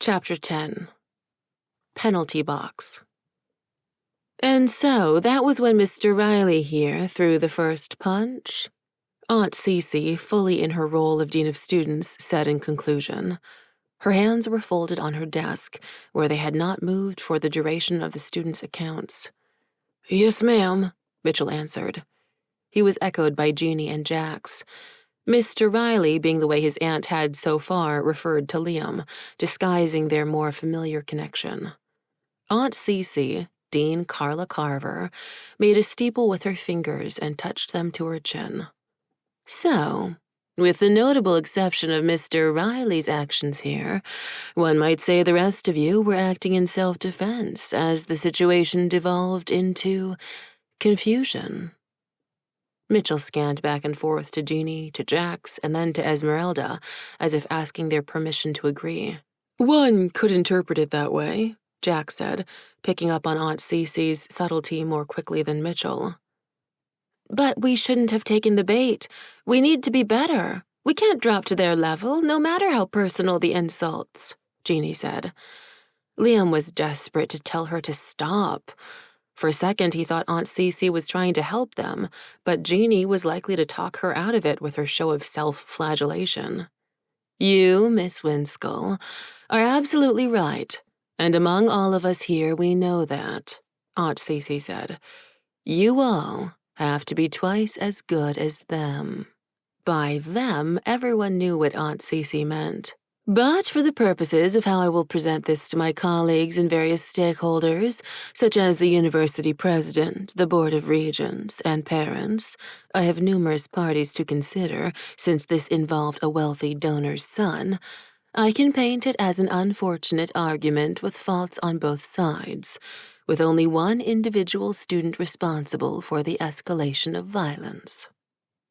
Chapter 10. Penalty Box. And so that was when Mr. Riley here threw the first punch? Aunt Cece, fully in her role of Dean of Students, said in conclusion. Her hands were folded on her desk, where they had not moved for the duration of the students' accounts. "Yes, ma'am," Mitchell answered. He was echoed by Jeannie and Jax. Mr. Riley, being the way his aunt had so far, referred to Liam, disguising their more familiar connection. Aunt Cece, Dean Carla Carver, made a steeple with her fingers and touched them to her chin. So, with the notable exception of Mr. Riley's actions here, one might say the rest of you were acting in self-defense as the situation devolved into confusion. Mitchell scanned back and forth to Jeannie, to Jax, and then to Esmeralda, as if asking their permission to agree. "One could interpret it that way," Jax said, picking up on Aunt Cece's subtlety more quickly than Mitchell. "But we shouldn't have taken the bait. We need to be better. We can't drop to their level, no matter how personal the insults," Jeannie said. Liam was desperate to tell her to stop. For a second, he thought Aunt Cece was trying to help them, but Jeannie was likely to talk her out of it with her show of self-flagellation. "You, Miss Winskull, are absolutely right, and among all of us here we know that," Aunt Cece said. "You all have to be twice as good as them." By them, everyone knew what Aunt Cece meant. But for the purposes of how I will present this to my colleagues and various stakeholders, such as the university president, the board of regents, and parents, I have numerous parties to consider since this involved a wealthy donor's son, I can paint it as an unfortunate argument with faults on both sides, with only one individual student responsible for the escalation of violence.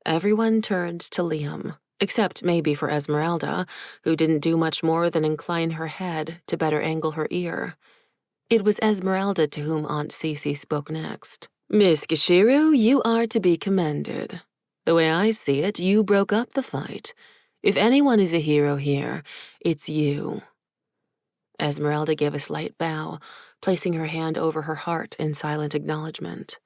Everyone turned to Liam, except maybe for Esmeralda, who didn't do much more than incline her head to better angle her ear. It was Esmeralda to whom Aunt Cece spoke next. "Miss Gishiru, you are to be commended. The way I see it, you broke up the fight. If anyone is a hero here, it's you." Esmeralda gave a slight bow, placing her hand over her heart in silent acknowledgement.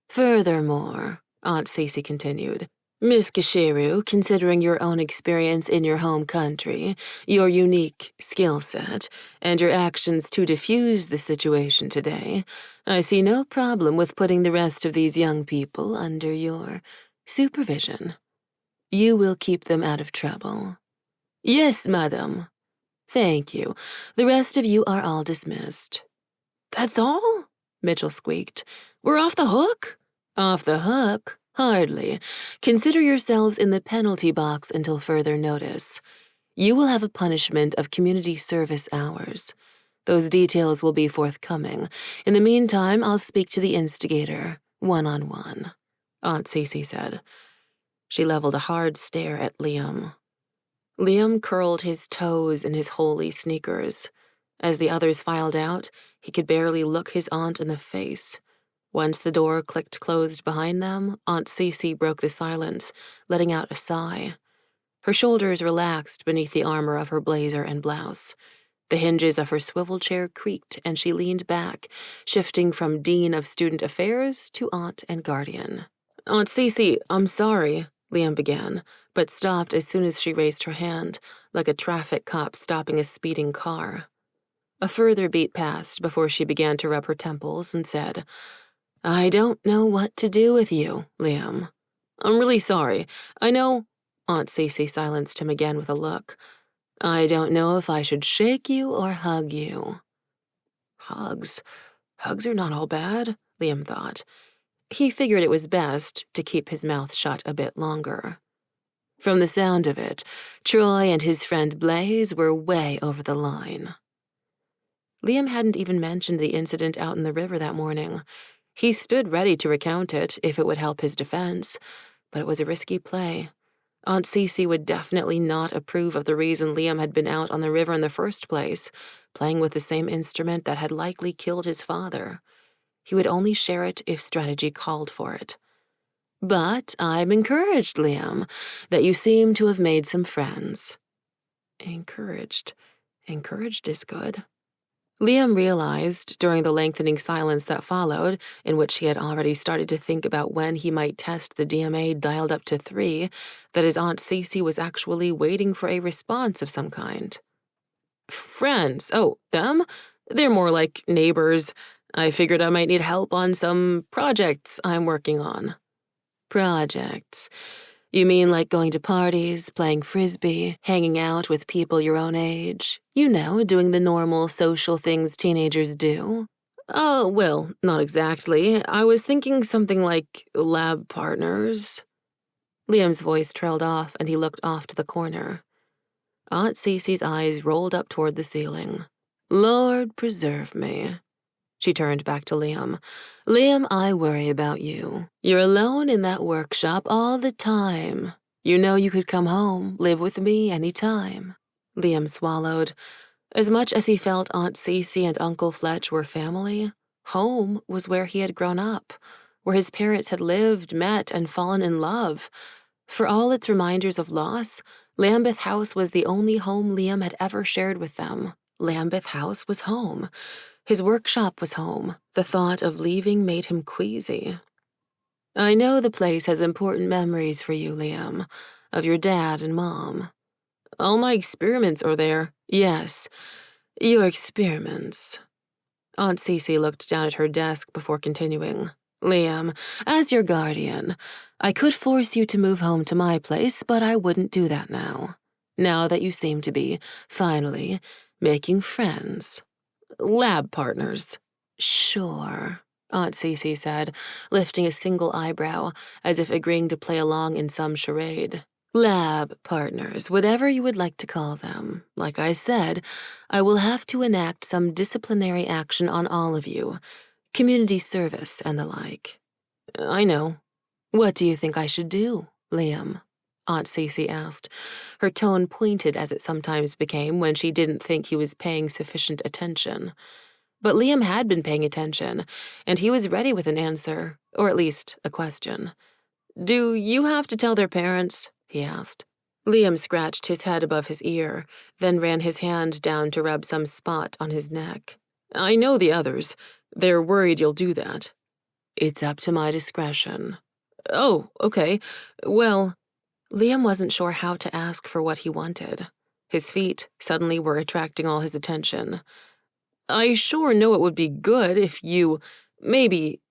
"Furthermore," Aunt Cece continued, "Miss Gishiru, considering your own experience in your home country, your unique skill set, and your actions to diffuse the situation today, I see no problem with putting the rest of these young people under your supervision. You will keep them out of trouble." "Yes, madam." "Thank you. The rest of you are all dismissed." "That's all?" Mitchell squeaked. "We're off the hook?" "Off the hook? Hardly. Consider yourselves in the penalty box until further notice. You will have a punishment of community service hours. Those details will be forthcoming. In the meantime, I'll speak to the instigator, one-on-one," Aunt Cece said. She leveled a hard stare at Liam. Liam curled his toes in his holy sneakers. As the others filed out, he could barely look his aunt in the face. Once the door clicked closed behind them, Aunt Cece broke the silence, letting out a sigh. Her shoulders relaxed beneath the armor of her blazer and blouse. The hinges of her swivel chair creaked, and she leaned back, shifting from Dean of Student Affairs to Aunt and Guardian. "Aunt Cece, I'm sorry," Liam began, but stopped as soon as she raised her hand, like a traffic cop stopping a speeding car. A further beat passed before she began to rub her temples and said, "I don't know what to do with you, Liam. I'm really sorry. I know—" Aunt Cece silenced him again with a look. "I don't know if I should shake you or hug you." Hugs? Hugs are not all bad, Liam thought. He figured it was best to keep his mouth shut a bit longer. From the sound of it, Troy and his friend Blaze were way over the line. Liam hadn't even mentioned the incident out in the river that morning. He stood ready to recount it if it would help his defense, but it was a risky play. Aunt Cece would definitely not approve of the reason Liam had been out on the river in the first place, playing with the same instrument that had likely killed his father. He would only share it if strategy called for it. "But I'm encouraged, Liam, that you seem to have made some friends." Encouraged? Encouraged is good. Liam realized, during the lengthening silence that followed, in which he had already started to think about when he might test the DMA dialed up to 3, that his Aunt Cece was actually waiting for a response of some kind. Friends? Oh, them? They're more like neighbors. I figured I might need help on some projects I'm working on. Projects? You mean like going to parties, playing frisbee, hanging out with people your own age? You know, doing the normal social things teenagers do? Oh, well, not exactly. I was thinking something like lab partners. Liam's voice trailed off and he looked off to the corner. Aunt Cece's eyes rolled up toward the ceiling. Lord preserve me. She turned back to Liam. Liam, I worry about you. You're alone in that workshop all the time. You know you could come home, live with me any time. Liam swallowed. As much as he felt Aunt Cece and Uncle Fletch were family, home was where he had grown up, where his parents had lived, met, and fallen in love. For all its reminders of loss, Lambeth House was the only home Liam had ever shared with them. Lambeth House was home. His workshop was home. The thought of leaving made him queasy. I know the place has important memories for you, Liam, of your dad and mom. All my experiments are there. Yes, your experiments. Aunt Cece looked down at her desk before continuing. Liam, as your guardian, I could force you to move home to my place, but I wouldn't do that now. Now that you seem to be, finally, making friends. Lab partners. Sure, Aunt Cece said, lifting a single eyebrow, as if agreeing to play along in some charade. Lab partners, whatever you would like to call them. Like I said, I will have to enact some disciplinary action on all of you. Community service and the like. I know. What do you think I should do, Liam? Aunt Cece asked. Her tone pointed as it sometimes became when she didn't think he was paying sufficient attention. But Liam had been paying attention, and he was ready with an answer, or at least a question. Do you have to tell their parents? He asked. Liam scratched his head above his ear, then ran his hand down to rub some spot on his neck. I know the others. They're worried you'll do that. It's up to my discretion. Oh, okay. Well, Liam wasn't sure how to ask for what he wanted. His feet suddenly were attracting all his attention. I sure know it would be good if you, maybe,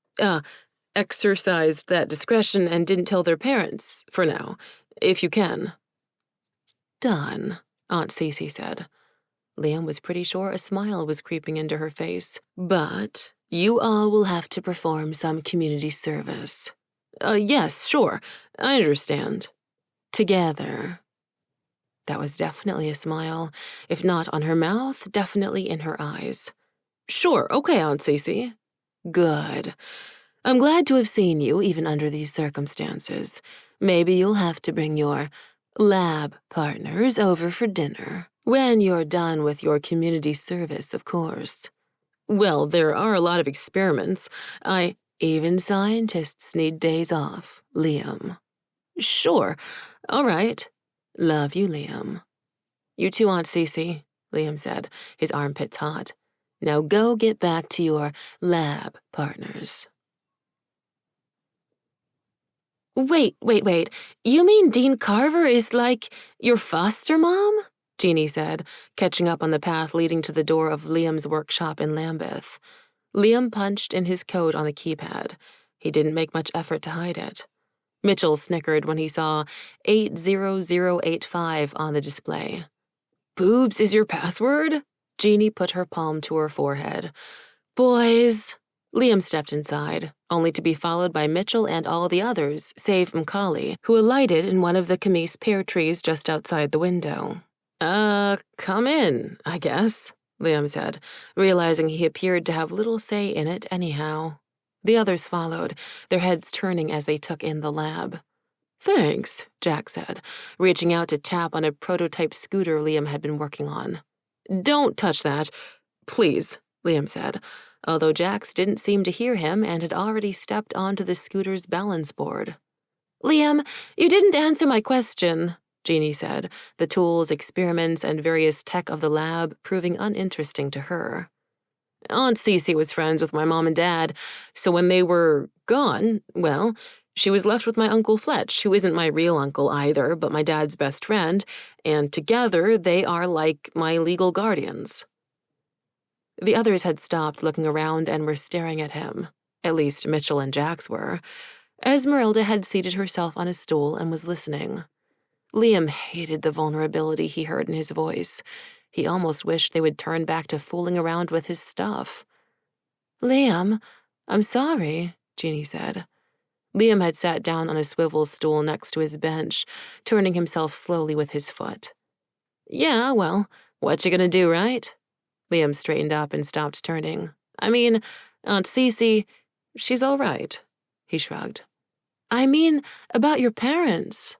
exercised that discretion and didn't tell their parents, for now, if you can. Done, Aunt Cece said. Liam was pretty sure a smile was creeping into her face. But you all will have to perform some community service. Yes, sure, I understand. Together. That was definitely a smile, if not on her mouth, definitely in her eyes. Sure, okay, Aunt Cece. Good. I'm glad to have seen you, even under these circumstances. Maybe you'll have to bring your lab partners over for dinner. When you're done with your community service, of course. Well, there are a lot of experiments. Even scientists need days off, Liam. Sure. All right. Love you, Liam. You too, Aunt Cece, Liam said, his armpits hot. Now go get back to your lab partners. Wait. You mean Dean Carver is like your foster mom? Jeannie said, catching up on the path leading to the door of Liam's workshop in Lambeth. Liam punched in his code on the keypad. He didn't make much effort to hide it. Mitchell snickered when he saw 80085 on the display. Boobs is your password? Jeannie put her palm to her forehead. Boys. Liam stepped inside, only to be followed by Mitchell and all the others, save Macaulay, who alighted in one of the camise pear trees just outside the window. Come in, I guess, Liam said, realizing he appeared to have little say in it anyhow. The others followed, their heads turning as they took in the lab. Thanks, Jack said, reaching out to tap on a prototype scooter Liam had been working on. Don't touch that, please, Liam said, although Jax didn't seem to hear him and had already stepped onto the scooter's balance board. Liam, you didn't answer my question. Jeannie said, the tools, experiments, and various tech of the lab proving uninteresting to her. Aunt Cece was friends with my mom and dad, so when they were gone, well, she was left with my Uncle Fletch, who isn't my real uncle either, but my dad's best friend, and together they are like my legal guardians. The others had stopped looking around and were staring at him. At least Mitchell and Jax were. Esmeralda had seated herself on a stool and was listening. Liam hated the vulnerability he heard in his voice. He almost wished they would turn back to fooling around with his stuff. "Liam, I'm sorry," Jeannie said. Liam had sat down on a swivel stool next to his bench, turning himself slowly with his foot. "Yeah, well, what you gonna do, right?" Liam straightened up and stopped turning. "I mean, Aunt Cece, she's all right." He shrugged. "I mean, about your parents."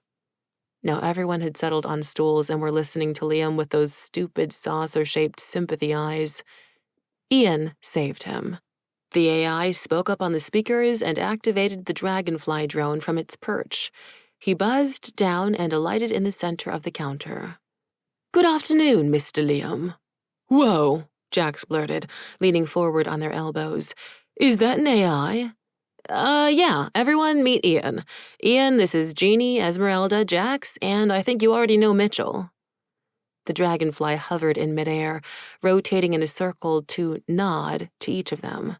Now everyone had settled on stools and were listening to Liam with those stupid saucer-shaped sympathy eyes. Ian saved him. The AI spoke up on the speakers and activated the dragonfly drone from its perch. He buzzed down and alighted in the center of the counter. "Good afternoon, Mr. Liam." "Whoa," Jax blurted, leaning forward on their elbows. "Is that an AI?" Yeah, everyone meet Ian. Ian, this is Jeannie, Esmeralda, Jax, and I think you already know Mitchell." The dragonfly hovered in midair, rotating in a circle to nod to each of them.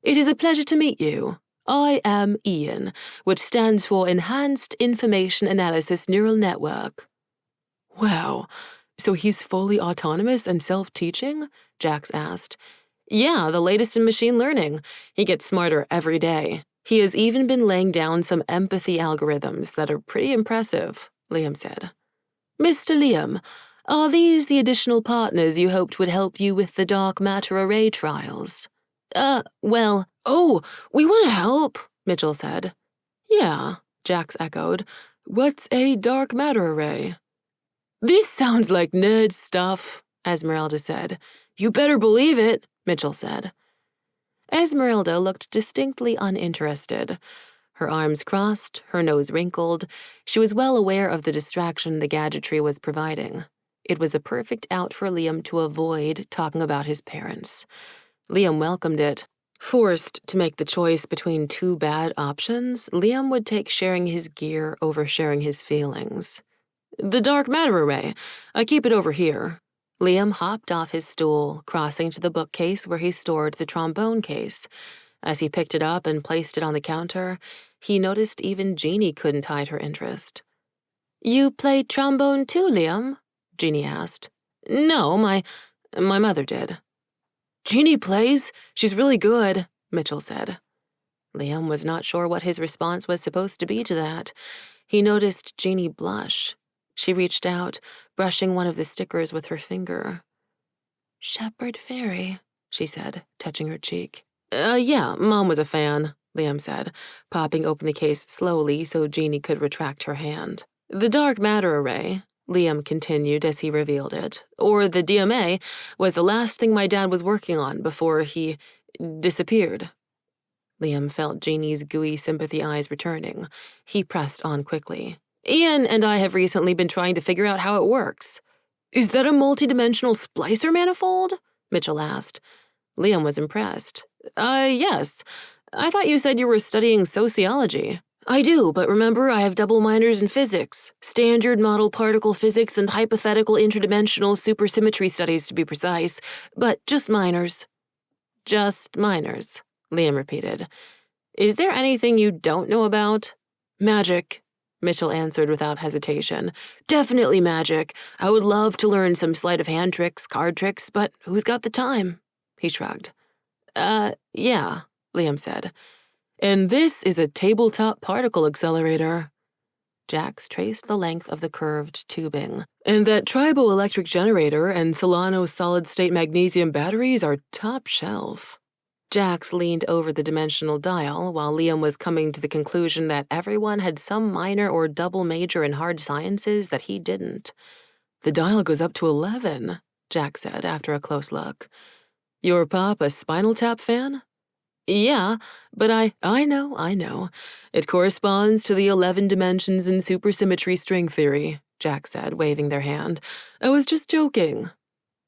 "It is a pleasure to meet you. I am Ian, which stands for Enhanced Information Analysis Neural Network." "Wow, so he's fully autonomous and self-teaching?" Jax asked. "Yeah, the latest in machine learning. He gets smarter every day. He has even been laying down some empathy algorithms that are pretty impressive," Liam said. "Mr. Liam, are these the additional partners you hoped would help you with the dark matter array trials?" Well, oh, we want to help," Mitchell said. "Yeah," Jax echoed. "What's a dark matter array?" "This sounds like nerd stuff," Esmeralda said. "You better believe it," Mitchell said. Esmeralda looked distinctly uninterested. Her arms crossed, her nose wrinkled. She was well aware of the distraction the gadgetry was providing. It was a perfect out for Liam to avoid talking about his parents. Liam welcomed it. Forced to make the choice between two bad options, Liam would take sharing his gear over sharing his feelings. "The dark matter array. I keep it over here." Liam hopped off his stool, crossing to the bookcase where he stored the trombone case. As he picked it up and placed it on the counter, he noticed even Jeannie couldn't hide her interest. "You play trombone too, Liam?" Jeannie asked. "No, my mother did." "Jeannie plays. She's really good," Mitchell said. Liam was not sure what his response was supposed to be to that. He noticed Jeannie blush. She reached out, brushing one of the stickers with her finger. "Shepherd Fairy," she said, touching her cheek. Yeah, Mom was a fan," Liam said, popping open the case slowly so Jeannie could retract her hand. "The dark matter array," Liam continued as he revealed it, or the DMA, was the last thing my dad was working on before he disappeared. Liam felt Jeannie's gooey sympathy eyes returning. He pressed on quickly. "Ian and I have recently been trying to figure out how it works." "Is that a multidimensional splicer manifold?" Mitchell asked. Liam was impressed. Yes. I thought you said you were studying sociology." "I do, but remember I have double minors in physics. Standard model particle physics and hypothetical interdimensional supersymmetry studies to be precise, but just minors." "Just minors," Liam repeated. "Is there anything you don't know about?" "Magic," Mitchell answered without hesitation. "Definitely magic. I would love to learn some sleight of hand tricks, card tricks, but who's got the time?" He shrugged. Yeah, Liam said. "And this is a tabletop particle accelerator." Jax traced the length of the curved tubing. "And that triboelectric generator and Solano solid-state magnesium batteries are top shelf." Jax leaned over the dimensional dial while Liam was coming to the conclusion that everyone had some minor or double major in hard sciences that he didn't. "The dial goes up to 11, Jax said after a close look. "Your pop a Spinal Tap fan?" "Yeah, but I know. It corresponds to the 11 dimensions in supersymmetry string theory," Jack said, waving their hand. I was just joking.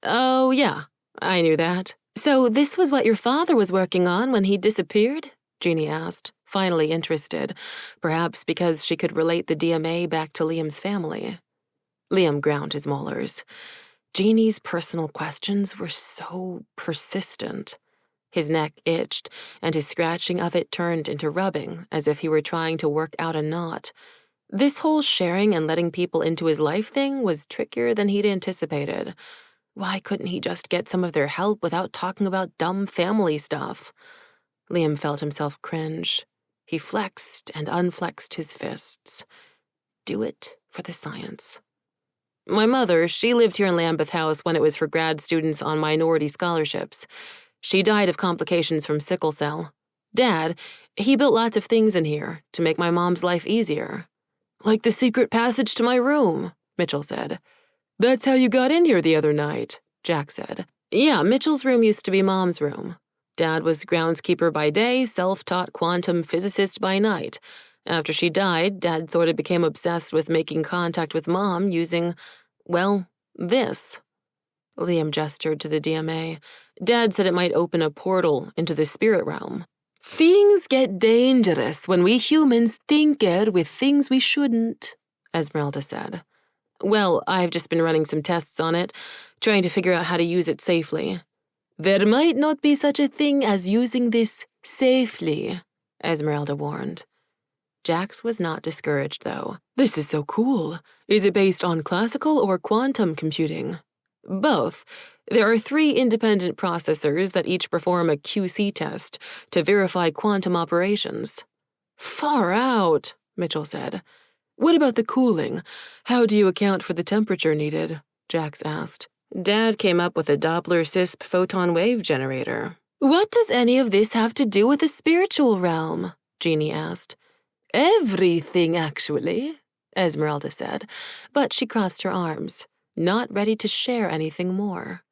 Oh, yeah, I knew that. So this was what your father was working on when he disappeared? Jeannie asked, finally interested, perhaps because she could relate the DMA back to Liam's family. Liam ground his molars. Jeannie's personal questions were so persistent. His neck itched, and his scratching of it turned into rubbing, as if he were trying to work out a knot. This whole sharing and letting people into his life thing was trickier than he'd anticipated. Why couldn't he just get some of their help without talking about dumb family stuff? Liam felt himself cringe. He flexed and unflexed his fists. Do it for the science. My mother, she lived here in Lambeth House when it was for grad students on minority scholarships. She died of complications from sickle cell. Dad, he built lots of things in here to make my mom's life easier. Like the secret passage to my room, Mitchell said. That's how you got in here the other night, Jack said. Yeah, Mitchell's room used to be Mom's room. Dad was groundskeeper by day, self-taught quantum physicist by night. After she died, Dad sort of became obsessed with making contact with Mom using, well, this. Liam gestured to the DMA. Dad said it might open a portal into the spirit realm. Things get dangerous when we humans tinker with things we shouldn't, Esmeralda said. Well, I've just been running some tests on it, trying to figure out how to use it safely. There might not be such a thing as using this safely, Esmeralda warned. Jax was not discouraged, though. This is so cool. Is it based on classical or quantum computing? Both. There are 3 independent processors that each perform a QC test to verify quantum operations. Far out, Mitchell said. What about the cooling? How do you account for the temperature needed? Jax asked. Dad came up with a Doppler-CISP photon wave generator. What does any of this have to do with the spiritual realm? Jeannie asked. Everything, actually, Esmeralda said, but she crossed her arms, not ready to share anything more.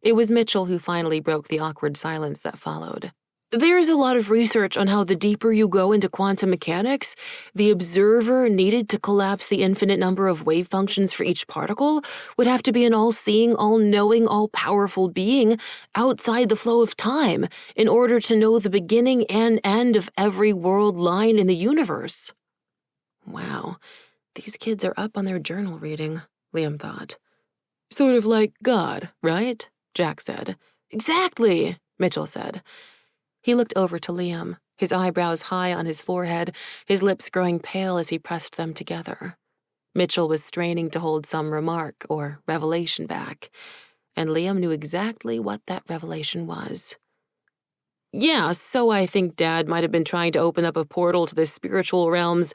It was Mitchell who finally broke the awkward silence that followed. There's a lot of research on how the deeper you go into quantum mechanics, the observer needed to collapse the infinite number of wave functions for each particle would have to be an all-seeing, all-knowing, all-powerful being outside the flow of time in order to know the beginning and end of every world line in the universe. Wow, these kids are up on their journal reading, Liam thought. Sort of like God, right? Jack said. Exactly, Mitchell said. He looked over to Liam, his eyebrows high on his forehead, his lips growing pale as he pressed them together. Mitchell was straining to hold some remark or revelation back, and Liam knew exactly what that revelation was. Yeah, so I think Dad might have been trying to open up a portal to the spiritual realms,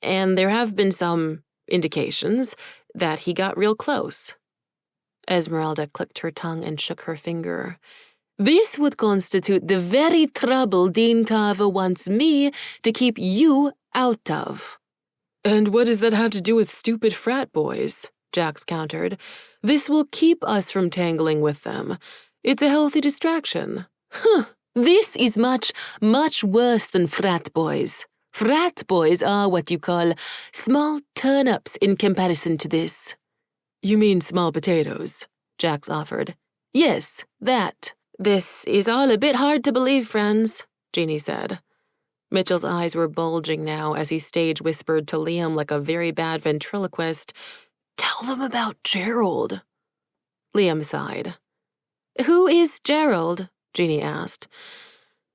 and there have been some indications that he got real close. Esmeralda clicked her tongue and shook her finger. This would constitute the very trouble Dean Carver wants me to keep you out of. And what does that have to do with stupid frat boys? Jax countered. This will keep us from tangling with them. It's a healthy distraction. Huh, this is much, much worse than frat boys. Frat boys are what you call small turnips in comparison to this. You mean small potatoes? Jax offered. Yes, that. This is all a bit hard to believe, friends, Jeannie said. Mitchell's eyes were bulging now as he stage whispered to Liam like a very bad ventriloquist, Tell them about Gerald. Liam sighed. Who is Gerald? Jeannie asked.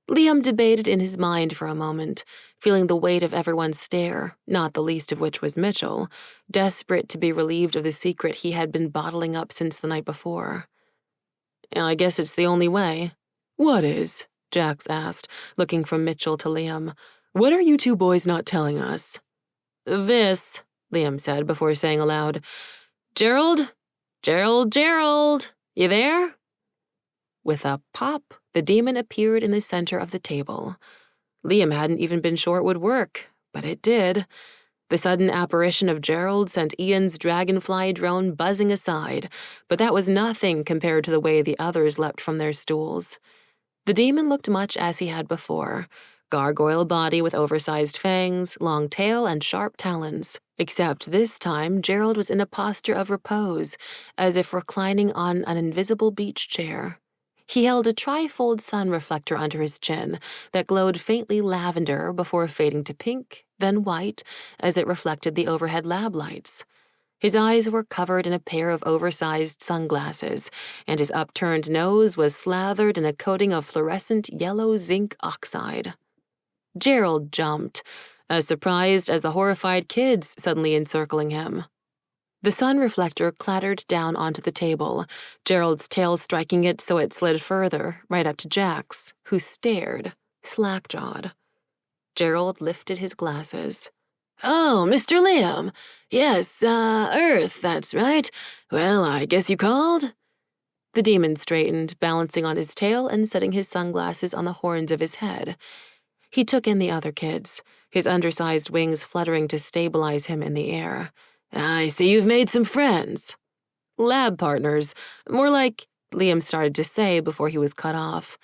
Liam debated in his mind for a moment, feeling the weight of everyone's stare, not the least of which was Mitchell, desperate to be relieved of the secret he had been bottling up since the night before. I guess it's the only way. What is? Jax asked, looking from Mitchell to Liam. What are you 2 boys not telling us? This, Liam said before saying aloud, Gerald? Gerald, you there? With a pop, the demon appeared in the center of the table. Liam hadn't even been sure it would work, but it did. The sudden apparition of Gerald sent Ian's dragonfly drone buzzing aside, but that was nothing compared to the way the others leapt from their stools. The demon looked much as he had before, Gargoyle body with oversized fangs, long tail, and sharp talons. Except this time, Gerald was in a posture of repose, as if reclining on an invisible beach chair. He held a trifold sun reflector under his chin that glowed faintly lavender before fading to pink, then white, as it reflected the overhead lab lights. His eyes were covered in a pair of oversized sunglasses, and his upturned nose was slathered in a coating of fluorescent yellow zinc oxide. Gerald jumped, as surprised as the horrified kids suddenly encircling him. The sun reflector clattered down onto the table, Gerald's tail striking it so it slid further, right up to Jack's, who stared, slack-jawed. Gerald lifted his glasses. "Oh, Mr. Liam. Yes, Earth, that's right. Well, I guess you called?" The demon straightened, balancing on his tail and setting his sunglasses on the horns of his head. He took in the other kids, his undersized wings fluttering to stabilize him in the air. "I see you've made some friends." "Lab partners. More like," Liam started to say before he was cut off.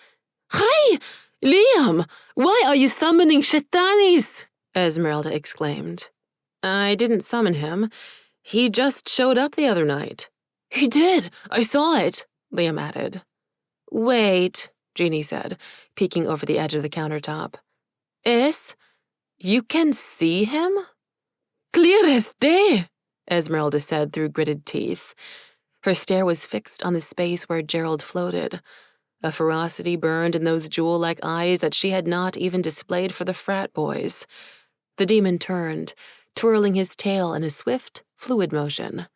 "Hi! Liam! Why are you summoning Shetanis?" Esmeralda exclaimed. "I didn't summon him. He just showed up the other night." "He did. I saw it," Liam added. "Wait," Jeannie said, peeking over the edge of the countertop. "Es? You can see him?" "Clear as day," Esmeralda said through gritted teeth. Her stare was fixed on the space where Gerald floated. A ferocity burned in those jewel-like eyes that she had not even displayed for the frat boys. The demon turned, twirling his tail in a swift, fluid motion.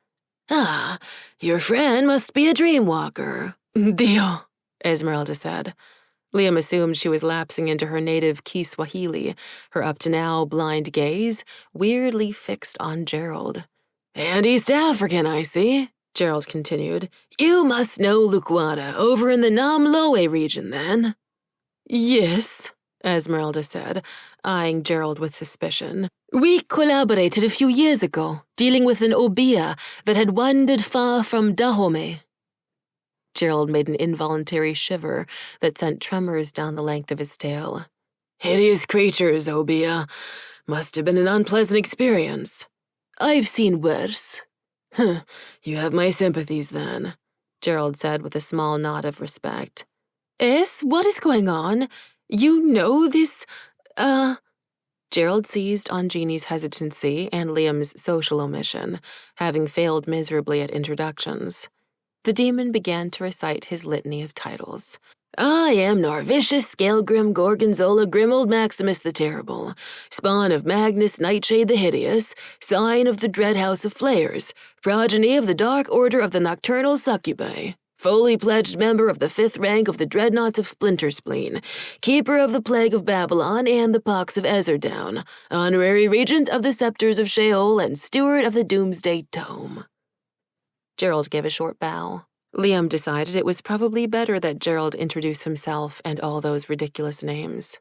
"Ah, your friend must be a dreamwalker." "Dio," Esmeralda said. Liam assumed she was lapsing into her native Kiswahili, her up-to-now blind gaze weirdly fixed on Gerald. "And East African, I see," Gerald continued. "You must know Lukwada, over in the Namloe region, then." "Yes," Esmeralda said, eyeing Gerald with suspicion. "We collaborated a few years ago, dealing with an Obia that had wandered far from Dahomey." Gerald made an involuntary shiver that sent tremors down the length of his tail. "Hideous creatures, Obia. Must have been an unpleasant experience." "I've seen worse." You have my sympathies, then," Gerald said with a small nod of respect. "Es, what is going on? You know this, Gerald seized on Jeannie's hesitancy and Liam's social omission, having failed miserably at introductions. The demon began to recite his litany of titles. "I am Narvicius, Scalgrim, Gorgonzola, Grimold Maximus the Terrible, spawn of Magnus Nightshade the Hideous, sign of the Dread House of Flayers, progeny of the Dark Order of the Nocturnal Succubi, fully pledged member of the 5th rank of the Dreadnoughts of Splinter Spleen, keeper of the Plague of Babylon and the Pox of Ezerdown, honorary regent of the Scepters of Sheol and steward of the Doomsday Tome." Gerald gave a short bow. Liam decided it was probably better that Gerald introduce himself and all those ridiculous names.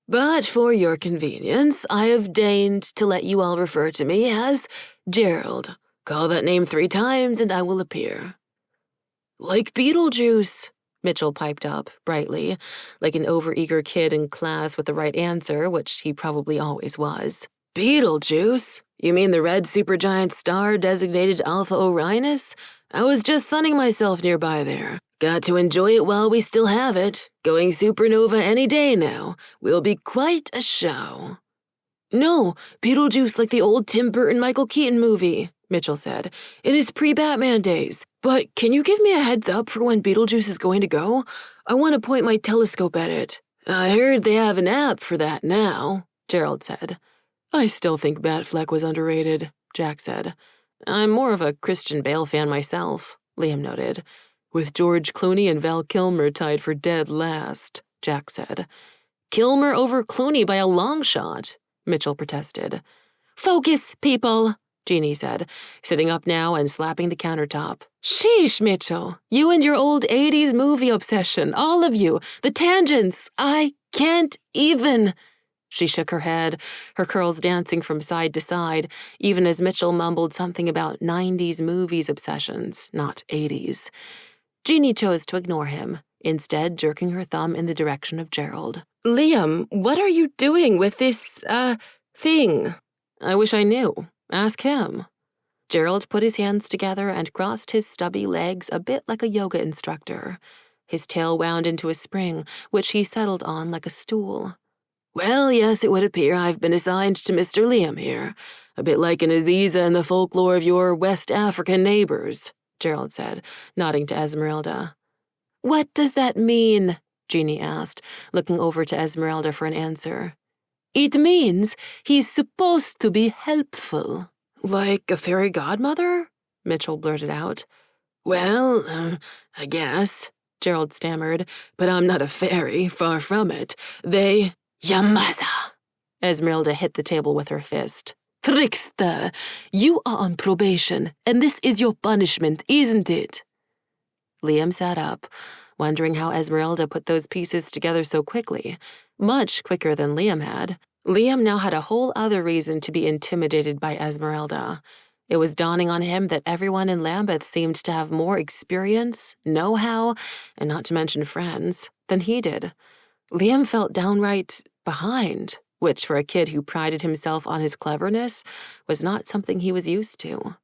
"But for your convenience, I have deigned to let you all refer to me as Gerald. Call that name 3 times and I will appear." "Like Beetlejuice," Mitchell piped up, brightly, like an overeager kid in class with the right answer, which he probably always was. "Beetlejuice? You mean the red supergiant star designated Alpha Orionis? I was just sunning myself nearby there. Got to enjoy it while we still have it. Going supernova any day now. Will be quite a show." "No, Beetlejuice like the old Tim Burton Michael Keaton movie," Mitchell said, "in his pre-Batman days. But can you give me a heads up for when Beetlejuice is going to go? I want to point my telescope at it." "I heard they have an app for that now," Gerald said. "I still think Batfleck was underrated," Jack said. "I'm more of a Christian Bale fan myself," Liam noted. "With George Clooney and Val Kilmer tied for dead last," Jack said. "Kilmer over Clooney by a long shot," Mitchell protested. "Focus, people," Jeannie said, sitting up now and slapping the countertop. "Sheesh, Mitchell. You and your old 80s movie obsession, all of you. The tangents. I can't even." She shook her head, her curls dancing from side to side, even as Mitchell mumbled something about 90s movies obsessions, not 80s. Jeannie chose to ignore him, instead jerking her thumb in the direction of Gerald. Liam, what are you doing with this, thing? I wish I knew. Ask him. Gerald put his hands together and crossed his stubby legs a bit like a yoga instructor. His tail wound into a spring, which he settled on like a stool. Well, yes, it would appear I've been assigned to Mr. Liam here, a bit like an Aziza in the folklore of your West African neighbors, Gerald said, nodding to Esmeralda. What does that mean? Jeannie asked, looking over to Esmeralda for an answer. It means he's supposed to be helpful. Like a fairy godmother? Mitchell blurted out. Well, I guess, Gerald stammered, but I'm not a fairy, far from it. Yamaza! Esmeralda hit the table with her fist. Trickster, you are on probation, and this is your punishment, isn't it? Liam sat up, wondering how Esmeralda put those pieces together so quickly, much quicker than Liam had. Liam now had a whole other reason to be intimidated by Esmeralda. It was dawning on him that everyone in Lambeth seemed to have more experience, know-how, and not to mention friends, than he did. Liam felt downright behind, which for a kid who prided himself on his cleverness was not something he was used to.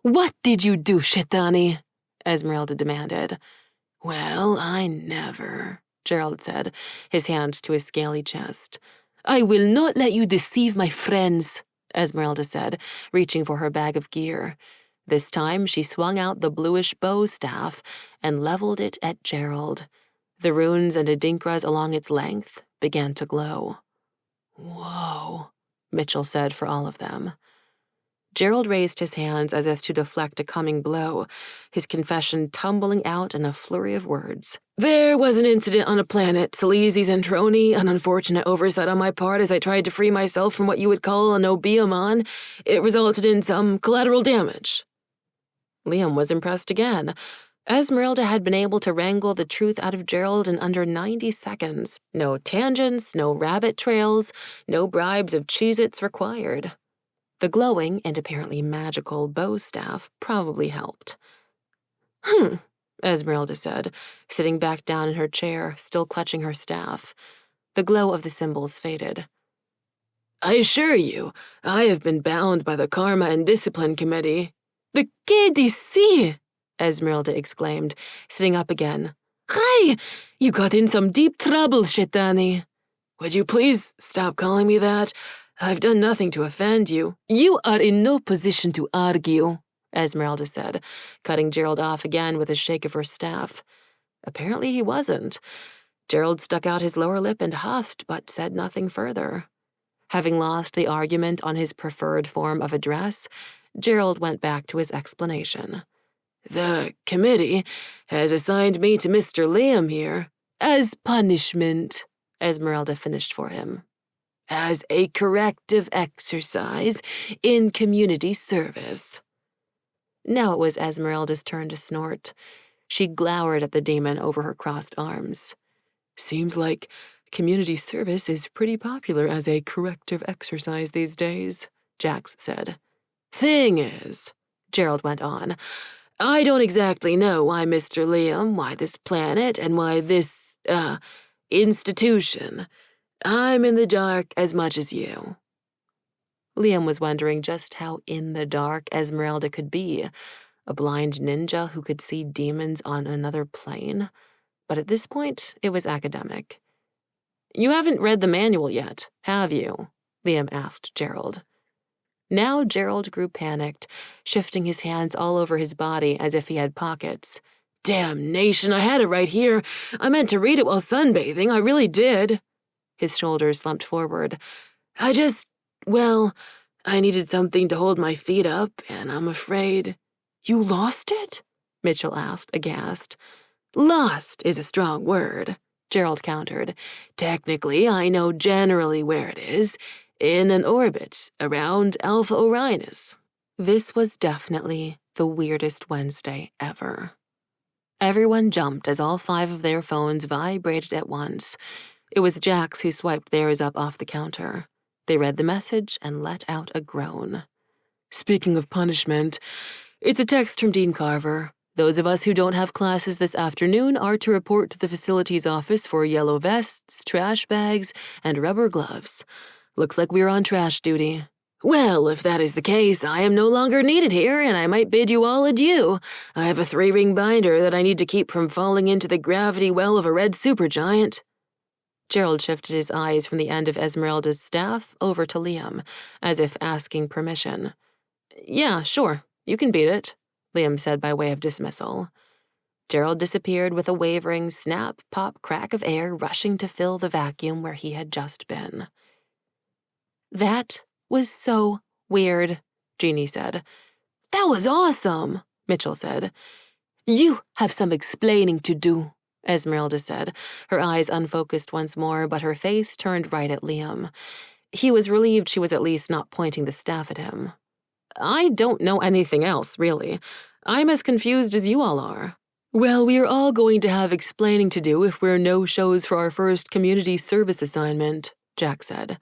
What did you do, Shaitani? Esmeralda demanded. Well, I never, Gerald said, his hand to his scaly chest. I will not let you deceive my friends, Esmeralda said, reaching for her bag of gear. This time she swung out the bluish bow staff and leveled it at Gerald. The runes and adinkras along its length began to glow. Whoa, Mitchell said for all of them. Gerald raised his hands as if to deflect a coming blow, his confession tumbling out in a flurry of words. There was an incident on a planet, Salesi Zentroni, an unfortunate oversight on my part as I tried to free myself from what you would call an obeamon. It resulted in some collateral damage. Liam was impressed again. Esmeralda had been able to wrangle the truth out of Gerald in under 90 seconds. No tangents, no rabbit trails, no bribes of Cheez-Its required. The glowing and apparently magical bow staff probably helped. Esmeralda said, sitting back down in her chair, still clutching her staff. The glow of the symbols faded. I assure you, I have been bound by the Karma and Discipline Committee. The KDC! Esmeralda exclaimed, sitting up again. Hi! You got in some deep trouble, Shaitani. Would you please stop calling me that? I've done nothing to offend you. You are in no position to argue, Esmeralda said, cutting Gerald off again with a shake of her staff. Apparently he wasn't. Gerald stuck out his lower lip and huffed, but said nothing further. Having lost the argument on his preferred form of address, Gerald went back to his explanation. The committee has assigned me to Mr. Liam here. As punishment, Esmeralda finished for him. As a corrective exercise in community service. Now it was Esmeralda's turn to snort. She glowered at the demon over her crossed arms. Seems like community service is pretty popular as a corrective exercise these days, Jax said. Thing is, Gerald went on, I don't exactly know why Mr. Liam, why this planet, and why this, institution. I'm in the dark as much as you. Liam was wondering just how in the dark Esmeralda could be, a blind ninja who could see demons on another plane. But at this point, it was academic. You haven't read the manual yet, have you? Liam asked Gerald. Now Gerald grew panicked, shifting his hands all over his body as if he had pockets. Damnation, I had it right here. I meant to read it while sunbathing, I really did. His shoulders slumped forward. I needed something to hold my feet up, and I'm afraid... You lost it? Mitchell asked, aghast. Lost is a strong word, Gerald countered. Technically, I know generally where it is, in an orbit around Alpha Orionis. This was definitely the weirdest Wednesday ever. Everyone jumped as all 5 of their phones vibrated at once. It was Jax who swiped theirs up off the counter. They read the message and let out a groan. Speaking of punishment, it's a text from Dean Carver. Those of us who don't have classes this afternoon are to report to the facilities office for yellow vests, trash bags, and rubber gloves. Looks like we're on trash duty. Well, if that is the case, I am no longer needed here, and I might bid you all adieu. I have a 3-ring binder that I need to keep from falling into the gravity well of a red supergiant. Gerald shifted his eyes from the end of Esmeralda's staff over to Liam, as if asking permission. Yeah, sure, you can beat it, Liam said by way of dismissal. Gerald disappeared with a wavering snap, pop, crack of air rushing to fill the vacuum where he had just been. That was so weird, Jeannie said. That was awesome, Mitchell said. You have some explaining to do, Esmeralda said, her eyes unfocused once more, but her face turned right at Liam. He was relieved she was at least not pointing the staff at him. I don't know anything else, really. I'm as confused as you all are. Well, we are all going to have explaining to do if we're no-shows for our first community service assignment, Jack said.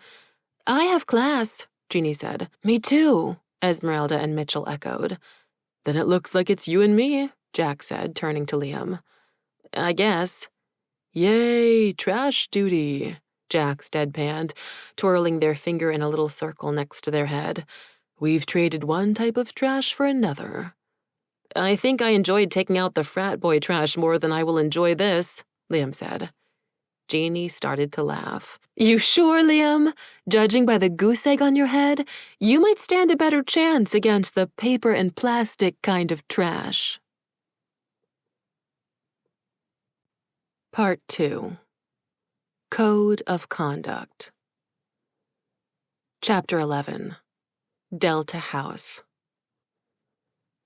I have class, Jeannie said. Me too, Esmeralda and Mitchell echoed. Then it looks like it's you and me, Jack said, turning to Liam. I guess. Yay, trash duty, Jax deadpanned, twirling their finger in a little circle next to their head. We've traded one type of trash for another. I think I enjoyed taking out the frat boy trash more than I will enjoy this, Liam said. Jeannie started to laugh. You sure, Liam? Judging by the goose egg on your head, you might stand a better chance against the paper and plastic kind of trash. Part 2. Code of Conduct. Chapter 11. Delta House.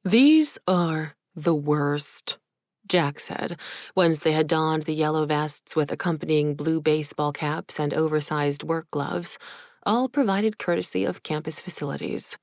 These are the worst, Jack said, once they had donned the yellow vests with accompanying blue baseball caps and oversized work gloves, all provided courtesy of campus facilities.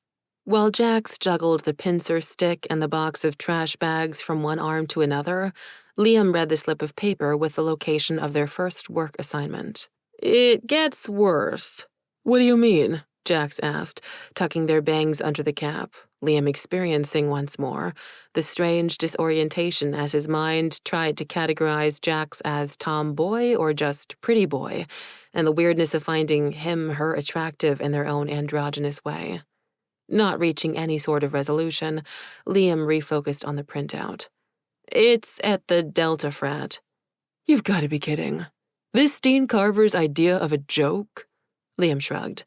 While Jax juggled the pincer stick and the box of trash bags from one arm to another, Liam read the slip of paper with the location of their first work assignment. It gets worse. What do you mean? Jax asked, tucking their bangs under the cap, Liam experiencing once more the strange disorientation as his mind tried to categorize Jax as tomboy or just pretty boy, and the weirdness of finding him/her attractive in their own androgynous way. Not reaching any sort of resolution, Liam refocused on the printout. It's at the Delta Frat. You've got to be kidding. This Dean Carver's idea of a joke? Liam shrugged.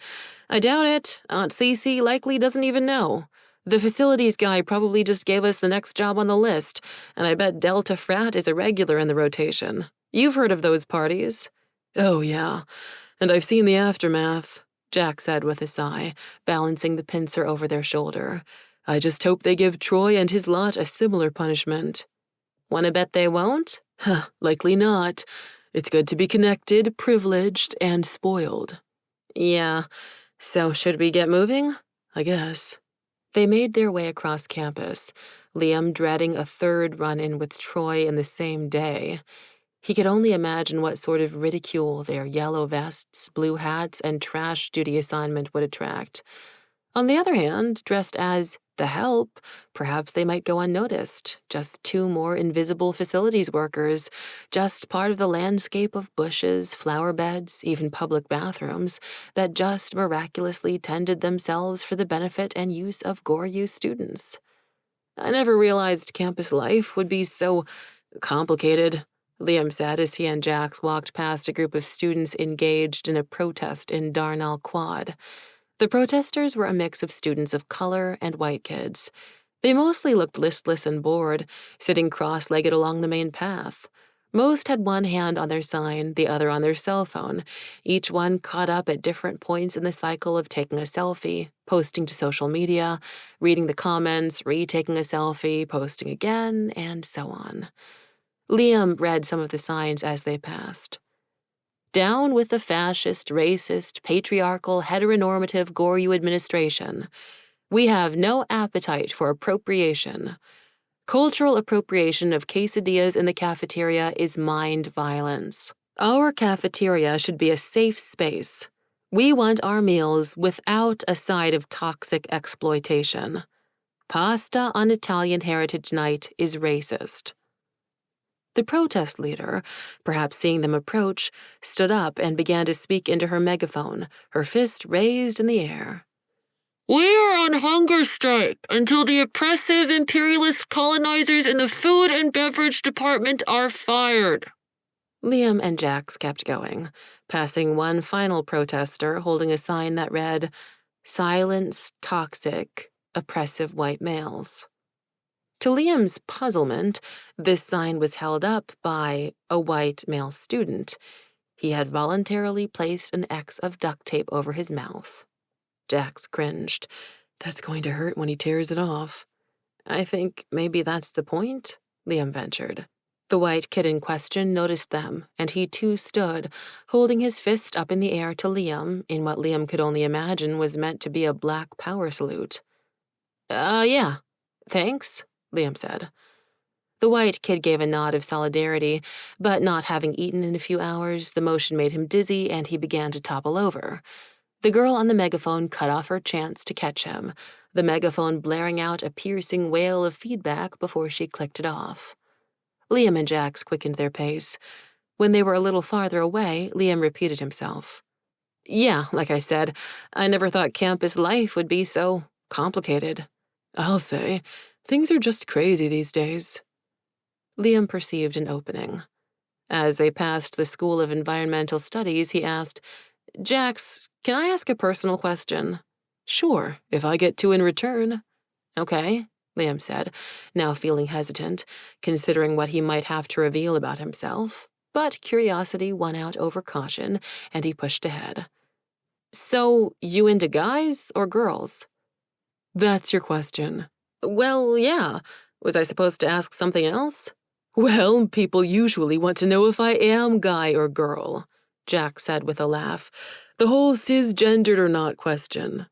I doubt it. Aunt Cece likely doesn't even know. The facilities guy probably just gave us the next job on the list, and I bet Delta Frat is a regular in the rotation. You've heard of those parties? Oh, yeah. And I've seen the aftermath, Jack said with a sigh, balancing the pincer over their shoulder. I just hope they give Troy and his lot a similar punishment. Wanna bet they won't? Huh, likely not. It's good to be connected, privileged, and spoiled. Yeah, so should we get moving? I guess. They made their way across campus, Liam dreading a third run-in with Troy in the same day. He could only imagine what sort of ridicule their yellow vests, blue hats, and trash duty assignment would attract. On the other hand, dressed as the help, perhaps they might go unnoticed, just 2 more invisible facilities workers, just part of the landscape of bushes, flower beds, even public bathrooms, that just miraculously tended themselves for the benefit and use of Goryu students. I never realized campus life would be so complicated, Liam said as he and Jax walked past a group of students engaged in a protest in Darnall Quad. The protesters were a mix of students of color and white kids. They mostly looked listless and bored, sitting cross-legged along the main path. Most had one hand on their sign, the other on their cell phone, each one caught up at different points in the cycle of taking a selfie, posting to social media, reading the comments, retaking a selfie, posting again, and so on. Liam read some of the signs as they passed. Down with the fascist, racist, patriarchal, heteronormative Goryu administration. We have no appetite for appropriation. Cultural appropriation of quesadillas in the cafeteria is mind violence. Our cafeteria should be a safe space. We want our meals without a side of toxic exploitation. Pasta on Italian Heritage Night is racist. The protest leader, perhaps seeing them approach, stood up and began to speak into her megaphone, her fist raised in the air. "We are on hunger strike until the oppressive imperialist colonizers in the food and beverage department are fired." Liam and Jax kept going, passing one final protester holding a sign that read, "Silence toxic, oppressive white males." To Liam's puzzlement, this sign was held up by a white male student. He had voluntarily placed an X of duct tape over his mouth. Jax cringed. "That's going to hurt when he tears it off." "I think maybe that's the point," Liam ventured. The white kid in question noticed them, and he too stood, holding his fist up in the air to Liam in what Liam could only imagine was meant to be a black power salute. Yeah, thanks," Liam said. The white kid gave a nod of solidarity, but not having eaten in a few hours, the motion made him dizzy and he began to topple over. The girl on the megaphone cut off her chance to catch him, the megaphone blaring out a piercing wail of feedback before she clicked it off. Liam and Jax quickened their pace. When they were a little farther away, Liam repeated himself. "Yeah, like I said, I never thought campus life would be so complicated." "I'll say, things are just crazy these days." Liam perceived an opening. As they passed the School of Environmental Studies, he asked, "Jax, can I ask a personal question?" "Sure, if I get two in return." "Okay," Liam said, now feeling hesitant, considering what he might have to reveal about himself. But curiosity won out over caution, and he pushed ahead. "So, you into guys or girls?" "That's your question." "Well, yeah. Was I supposed to ask something else?" "Well, people usually want to know if I am guy or girl," Jack said with a laugh. "The whole cisgendered or not question."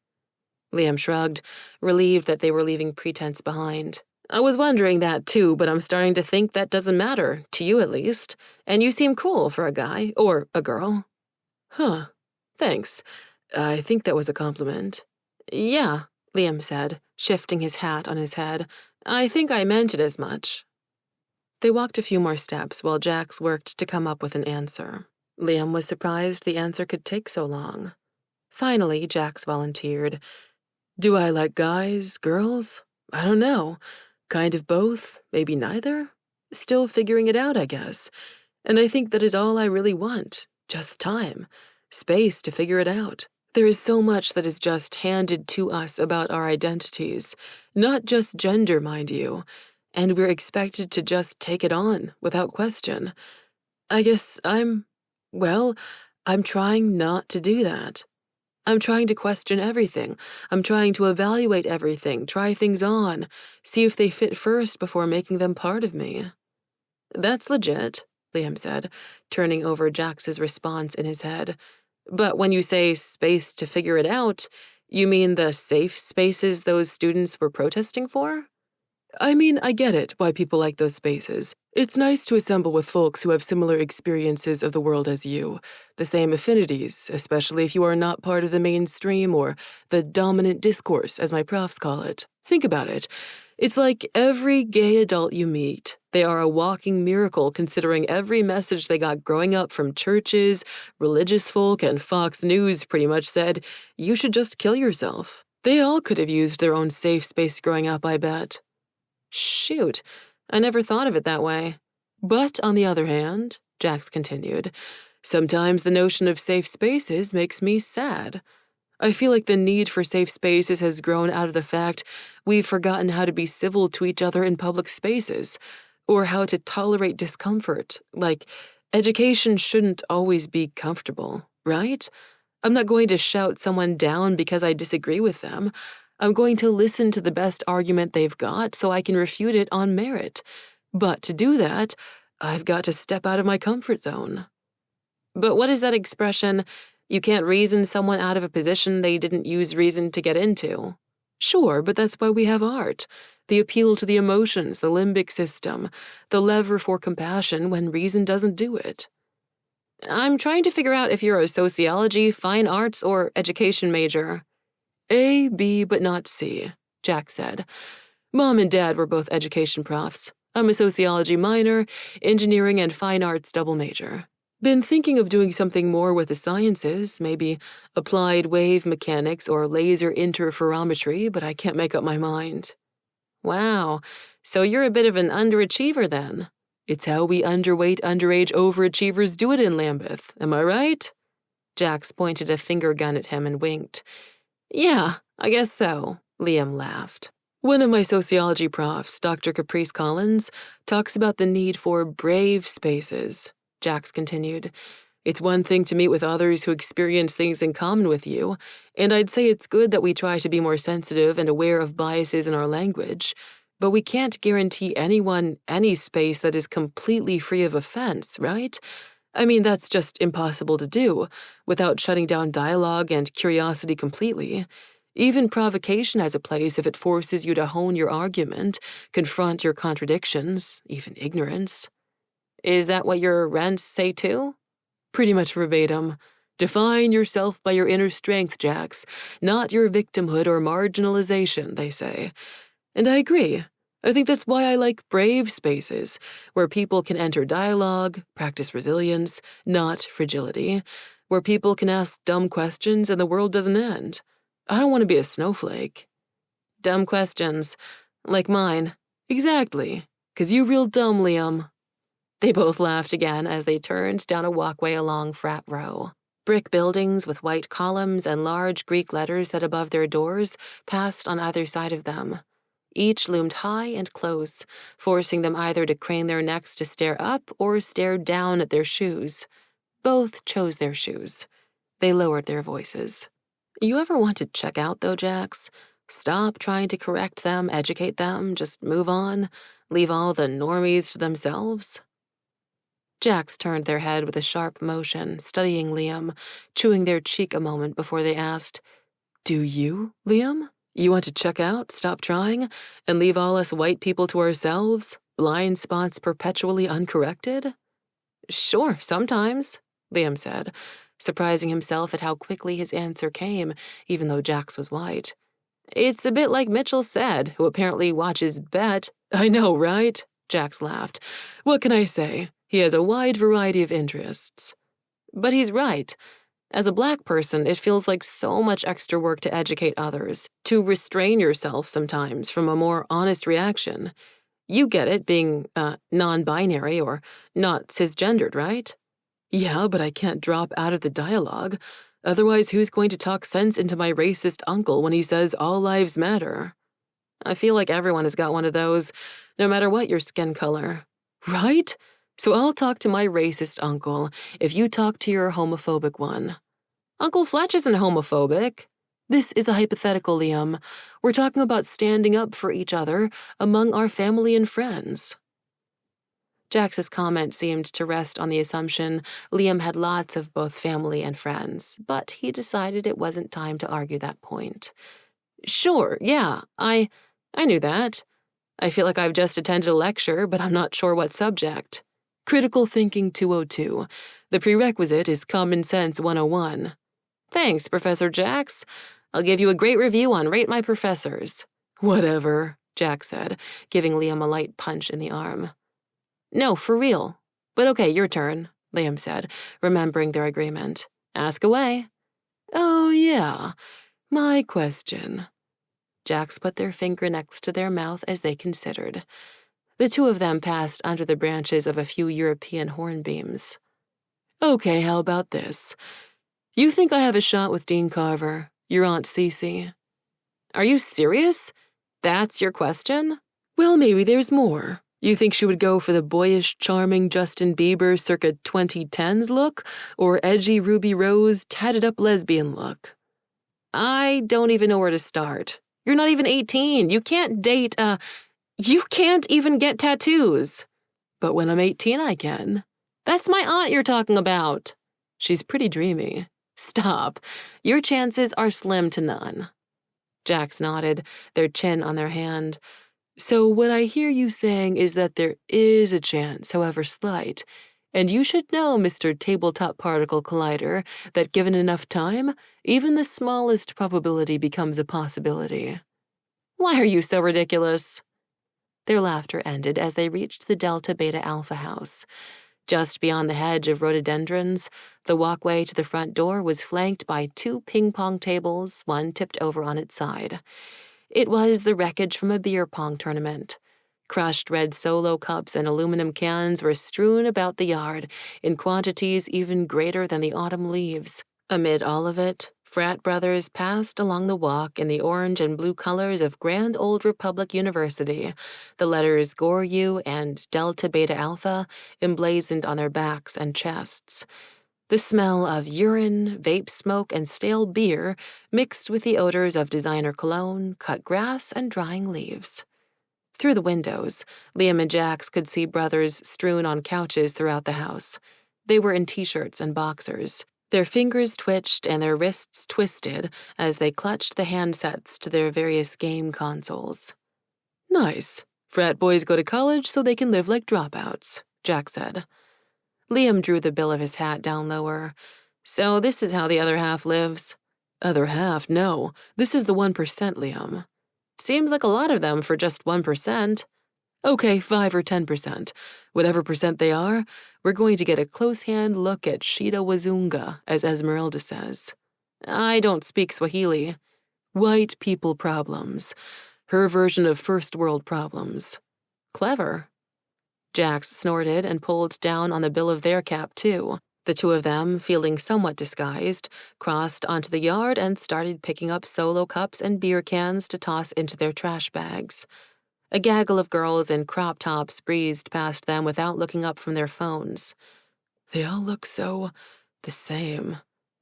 Liam shrugged, relieved that they were leaving pretense behind. "I was wondering that too, but I'm starting to think that doesn't matter, to you at least. And you seem cool for a guy, or a girl." "Huh, thanks. I think that was a compliment." "Yeah," Liam said, shifting his hat on his head. "I think I meant it as much." They walked a few more steps while Jax worked to come up with an answer. Liam was surprised the answer could take so long. Finally, Jax volunteered. "Do I like guys, girls? I don't know. Kind of both, maybe neither? Still figuring it out, I guess. And I think that is all I really want. Just time. Space to figure it out. There is so much that is just handed to us about our identities. Not just gender, mind you. And we're expected to just take it on, without question. I guess I'm trying not to do that. I'm trying to question everything. I'm trying to evaluate everything, try things on, see if they fit first before making them part of me." "That's legit," Liam said, turning over Jax's response in his head. "But when you say space to figure it out, you mean the safe spaces those students were protesting for?" "I mean, I get it, why people like those spaces. It's nice to assemble with folks who have similar experiences of the world as you, the same affinities, especially if you are not part of the mainstream or the dominant discourse, as my profs call it. Think about it. It's like every gay adult you meet. They are a walking miracle considering every message they got growing up from churches, religious folk, and Fox News pretty much said, you should just kill yourself. They all could have used their own safe space growing up, I bet." "Shoot, I never thought of it that way." "But on the other hand," Jax continued, "sometimes the notion of safe spaces makes me sad. I feel like the need for safe spaces has grown out of the fact we've forgotten how to be civil to each other in public spaces, or how to tolerate discomfort. Like, education shouldn't always be comfortable, right? I'm not going to shout someone down because I disagree with them. I'm going to listen to the best argument they've got so I can refute it on merit. But to do that, I've got to step out of my comfort zone." "But what is that expression, you can't reason someone out of a position they didn't use reason to get into?" "Sure, but that's why we have art. The appeal to the emotions, the limbic system, the lever for compassion when reason doesn't do it." "I'm trying to figure out if you're a sociology, fine arts, or education major." A, B, but not C. Jack said. Mom and Dad were both education profs. I'm a sociology minor, engineering and fine arts double major. Been thinking of doing something more with the sciences, maybe applied wave mechanics or laser interferometry, but I can't make up my mind. Wow, so you're a bit of an underachiever then. It's how we underweight, underage overachievers do it in Lambeth, am I right? Jax pointed a finger gun at him and winked. Yeah, I guess so, Liam laughed. One of my sociology profs, Dr. Caprice Collins, talks about the need for brave spaces, Jax continued. It's one thing to meet with others who experience things in common with you, and I'd say it's good that we try to be more sensitive and aware of biases in our language, but we can't guarantee anyone any space that is completely free of offense, right? I mean, that's just impossible to do, without shutting down dialogue and curiosity completely. Even provocation has a place if it forces you to hone your argument, confront your contradictions, even ignorance. Is that what your rents say too? Pretty much verbatim. Define yourself by your inner strength, Jax, not your victimhood or marginalization, they say. And I agree. I think that's why I like brave spaces, where people can enter dialogue, practice resilience, not fragility, where people can ask dumb questions and the world doesn't end. I don't want to be a snowflake. Dumb questions. Like mine. Exactly. 'Cause you real dumb, Liam. They both laughed again as they turned down a walkway along Frat Row. Brick buildings with white columns and large Greek letters set above their doors passed on either side of them. Each loomed high and close, forcing them either to crane their necks to stare up or stare down at their shoes. Both chose their shoes. They lowered their voices. You ever want to check out, though, Jax? Stop trying to correct them, educate them, just move on, leave all the normies to themselves? Jax turned their head with a sharp motion, studying Liam, chewing their cheek a moment before they asked, Do you, Liam? You want to check out, stop trying, and leave all us white people to ourselves, blind spots perpetually uncorrected? Sure, sometimes, Liam said, surprising himself at how quickly his answer came, even though Jax was white. It's a bit like Mitchell said, who apparently watches Bet. I know, right? Jax laughed. What can I say? He has a wide variety of interests. But he's right. As a black person, it feels like so much extra work to educate others, to restrain yourself sometimes from a more honest reaction. You get it, being, non-binary or not cisgendered, right? Yeah, but I can't drop out of the dialogue. Otherwise, who's going to talk sense into my racist uncle when he says all lives matter? I feel like everyone has got one of those, no matter what your skin color. Right? So I'll talk to my racist uncle if you talk to your homophobic one. Uncle Fletch isn't homophobic. This is a hypothetical, Liam. We're talking about standing up for each other among our family and friends. Jax's comment seemed to rest on the assumption Liam had lots of both family and friends, but he decided it wasn't time to argue that point. Sure, yeah, I knew that. I feel like I've just attended a lecture, but I'm not sure what subject. Critical Thinking 202. The prerequisite is Common Sense 101. Thanks, Professor Jax. I'll give you a great review on Rate My Professors. Whatever, Jax said, giving Liam a light punch in the arm. No, for real. But okay, your turn, Liam said, remembering their agreement. Ask away. Oh, yeah. My question. Jax put their finger next to their mouth as they considered. The two of them passed under the branches of a few European hornbeams. Okay, how about this? You think I have a shot with Dean Carver, your Aunt Cece? Are you serious? That's your question? Well, maybe there's more. You think she would go for the boyish, charming Justin Bieber circa 2010s look, or edgy Ruby Rose, tatted-up lesbian look? I don't even know where to start. You're not even 18. You can't date, you can't even get tattoos. But when I'm 18, I can. That's my aunt you're talking about. She's pretty dreamy. Stop. Your chances are slim to none. Jax nodded, their chin on their hand. So what I hear you saying is that there is a chance, however slight, and you should know, Mr. Tabletop Particle Collider, that given enough time, even the smallest probability becomes a possibility. Why are you so ridiculous? Their laughter ended as they reached the Delta Beta Alpha house. Just beyond the hedge of rhododendrons, the walkway to the front door was flanked by 2 ping-pong tables, one tipped over on its side. It was the wreckage from a beer pong tournament. Crushed red Solo cups and aluminum cans were strewn about the yard in quantities even greater than the autumn leaves. Amid all of it, frat brothers passed along the walk in the orange and blue colors of Grand Old Republic University, the letters GORU and Delta Beta Alpha emblazoned on their backs and chests. The smell of urine, vape smoke, and stale beer mixed with the odors of designer cologne, cut grass, and drying leaves. Through the windows, Liam and Jax could see brothers strewn on couches throughout the house. They were in t-shirts and boxers. Their fingers twitched and their wrists twisted as they clutched the handsets to their various game consoles. Nice. Frat boys go to college so they can live like dropouts, Jax said. Liam drew the bill of his hat down lower. So this is how the other half lives. Other half? No. This is the 1%, Liam. Seems like a lot of them for just 1%. Okay, 5 or 10%. Whatever percent they are, we're going to get a close-hand look at Shida Wazunga, as Esmeralda says. I don't speak Swahili. White people problems. Her version of first world problems. Clever. Jax snorted and pulled down on the bill of their cap, too. The two of them, feeling somewhat disguised, crossed onto the yard and started picking up Solo cups and beer cans to toss into their trash bags. A gaggle of girls in crop tops breezed past them without looking up from their phones. They all look so the same,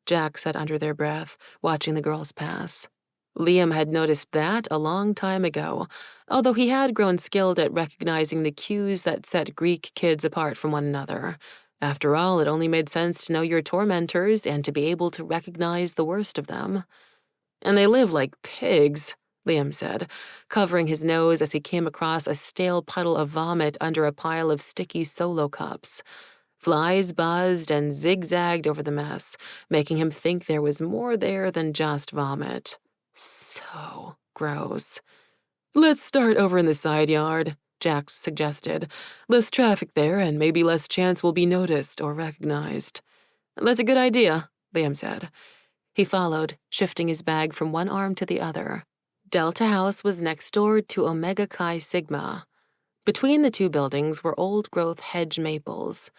Jax said under their breath, watching the girls pass. Liam had noticed that a long time ago, although he had grown skilled at recognizing the cues that set Greek kids apart from one another. After all, it only made sense to know your tormentors and to be able to recognize the worst of them. And they live like pigs, Liam said, covering his nose as he came across a stale puddle of vomit under a pile of sticky Solo cups. Flies buzzed and zigzagged over the mess, making him think there was more there than just vomit. So gross. Let's start over in the side yard, Jax suggested. Less traffic there and maybe less chance we'll be noticed or recognized. That's a good idea, Liam said. He followed, shifting his bag from one arm to the other. Delta House was next door to Omega Chi Sigma. Between the two buildings were old-growth hedge maples.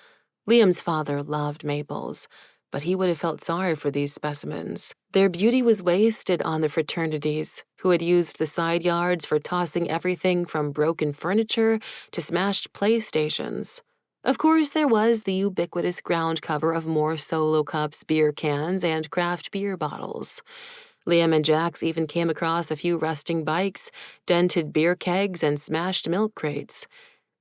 Liam's father loved maples, but he would have felt sorry for these specimens. Their beauty was wasted on the fraternities, who had used the side yards for tossing everything from broken furniture to smashed PlayStations. Of course, there was the ubiquitous ground cover of more Solo cups, beer cans, and craft beer bottles. Liam and Jax even came across a few rusting bikes, dented beer kegs, and smashed milk crates.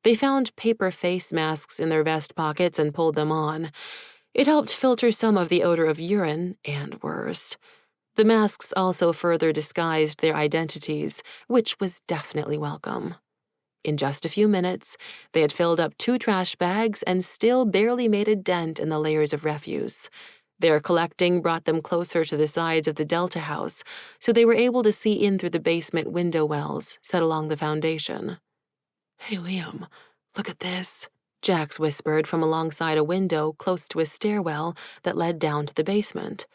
They found paper face masks in their vest pockets and pulled them on. It helped filter some of the odor of urine, and worse. The masks also further disguised their identities, which was definitely welcome. In just a few minutes, they had filled up 2 trash bags and still barely made a dent in the layers of refuse. Their collecting brought them closer to the sides of the Delta House, so they were able to see in through the basement window wells set along the foundation. Hey, Liam, look at this, Jax whispered from alongside a window close to a stairwell that led down to the basement.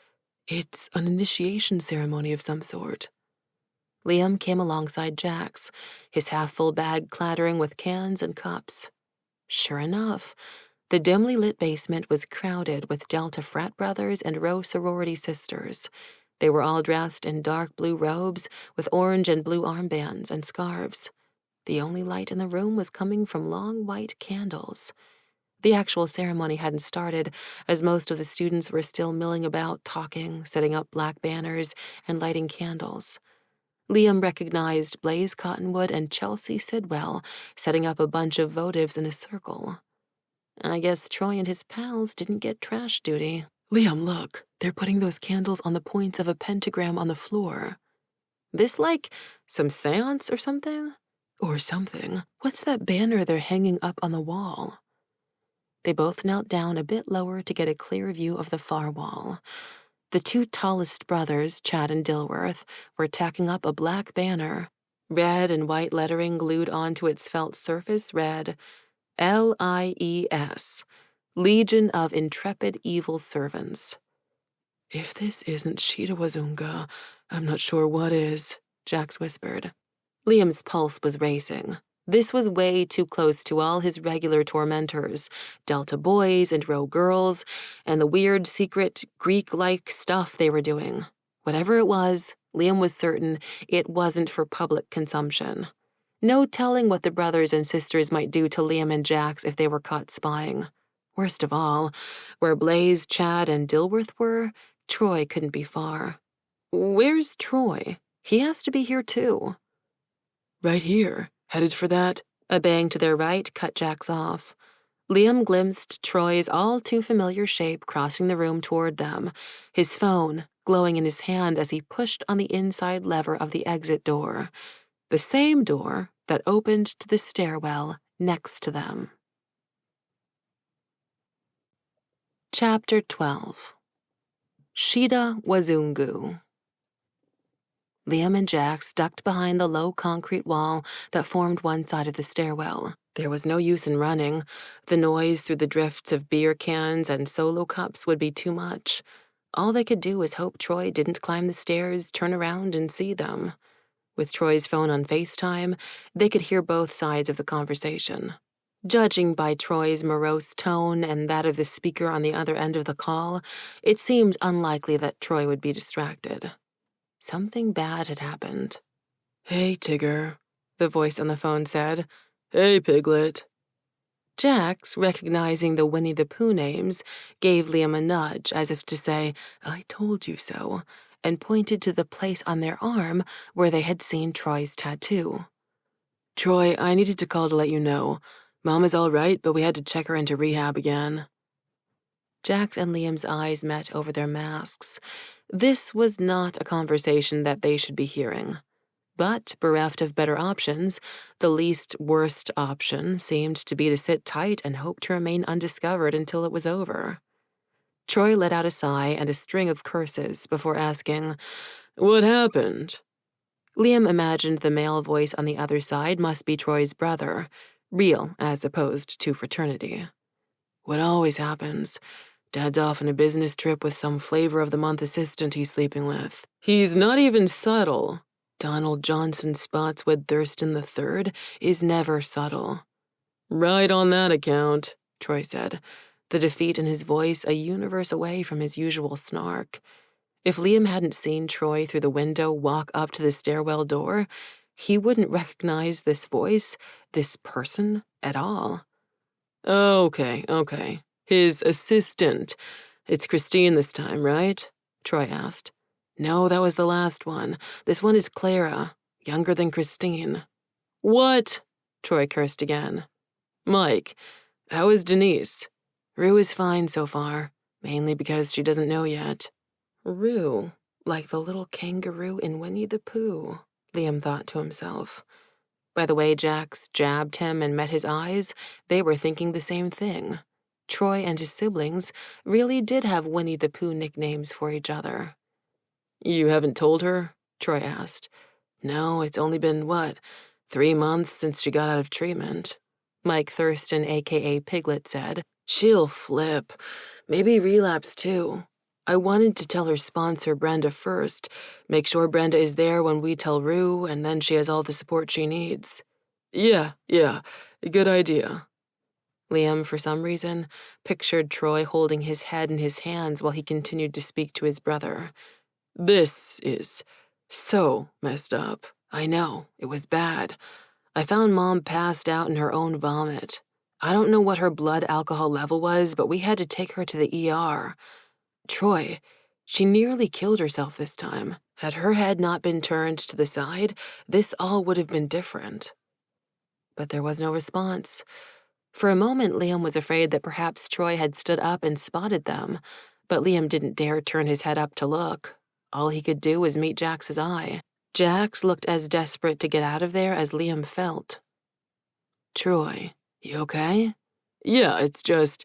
It's an initiation ceremony of some sort. Liam came alongside Jax, his half-full bag clattering with cans and cups. Sure enough, the dimly lit basement was crowded with Delta frat brothers and Rho sorority sisters. They were all dressed in dark blue robes with orange and blue armbands and scarves. The only light in the room was coming from long white candles. The actual ceremony hadn't started, as most of the students were still milling about, talking, setting up black banners, and lighting candles. Liam recognized Blaze Cottonwood and Chelsea Sidwell setting up a bunch of votives in a circle. I guess Troy and his pals didn't get trash duty. Liam, look, they're putting those candles on the points of a pentagram on the floor. This like some seance or something? Or something. What's that banner they're hanging up on the wall? They both knelt down a bit lower to get a clear view of the far wall. The 2 tallest brothers, Chad and Dilworth, were tacking up a black banner. Red and white lettering glued onto its felt surface read, LIES, Legion of Intrepid Evil Servants. "If this isn't Ch10-12, I'm not sure what is," Jax whispered. Liam's pulse was racing. This was way too close to all his regular tormentors, Delta boys and Rho girls, and the weird, secret, Greek-like stuff they were doing. Whatever it was, Liam was certain it wasn't for public consumption. No telling what the brothers and sisters might do to Liam and Jax if they were caught spying. Worst of all, where Blaze, Chad, and Dilworth were, Troy couldn't be far. Where's Troy? He has to be here too. "Right here, headed for that." A bang to their right cut Jax off. Liam glimpsed Troy's all-too-familiar shape crossing the room toward them, his phone glowing in his hand as he pushed on the inside lever of the exit door, the same door that opened to the stairwell next to them. Chapter 12. Ch10-12. Liam and Jax ducked behind the low concrete wall that formed one side of the stairwell. There was no use in running. The noise through the drifts of beer cans and solo cups would be too much. All they could do was hope Troy didn't climb the stairs, turn around, and see them. With Troy's phone on FaceTime, they could hear both sides of the conversation. Judging by Troy's morose tone and that of the speaker on the other end of the call, it seemed unlikely that Troy would be distracted. Something bad had happened. "Hey, Tigger," the voice on the phone said. "Hey, Piglet." Jax, recognizing the Winnie the Pooh names, gave Liam a nudge as if to say, "I told you so," and pointed to the place on their arm where they had seen Troy's tattoo. "Troy, I needed to call to let you know. Mom is all right, but we had to check her into rehab again." Jax and Liam's eyes met over their masks. This was not a conversation that they should be hearing. But, bereft of better options, the least worst option seemed to be to sit tight and hope to remain undiscovered until it was over. Troy let out a sigh and a string of curses before asking, "What happened?" Liam imagined the male voice on the other side must be Troy's brother, real as opposed to fraternity. "What always happens. Dad's off on a business trip with some flavor-of-the-month assistant he's sleeping with. He's not even subtle. Donald Johnson Spotswood Thurston III is never subtle." "Right on that account," Troy said, the defeat in his voice a universe away from his usual snark. If Liam hadn't seen Troy through the window walk up to the stairwell door, he wouldn't recognize this voice, this person, at all. Okay. His assistant. It's Christine this time, right?" Troy asked. "No, that was the last one. This one is Clara, younger than Christine." "What?" Troy cursed again. "Mike, how is Denise?" "Rue is fine so far, mainly because she doesn't know yet." Rue, like the little kangaroo in Winnie the Pooh, Liam thought to himself. By the way Jax jabbed him and met his eyes, they were thinking the same thing. Troy and his siblings really did have Winnie the Pooh nicknames for each other. "You haven't told her?" Troy asked. "No, it's only been, 3 months since she got out of treatment," Mike Thurston, a.k.a. Piglet, said. "She'll flip. Maybe relapse, too. I wanted to tell her sponsor, Brenda, first. Make sure Brenda is there when we tell Rue, and then she has all the support she needs." Yeah, good idea." Liam, for some reason, pictured Troy holding his head in his hands while he continued to speak to his brother. "This is so messed up. I know, it was bad. I found Mom passed out in her own vomit. I don't know what her blood alcohol level was, but we had to take her to the ER. Troy, she nearly killed herself this time. Had her head not been turned to the side, this all would have been different." But there was no response. For a moment, Liam was afraid that perhaps Troy had stood up and spotted them, but Liam didn't dare turn his head up to look. All he could do was meet Jax's eye. Jax looked as desperate to get out of there as Liam felt. "Troy, you okay?" "Yeah, it's just,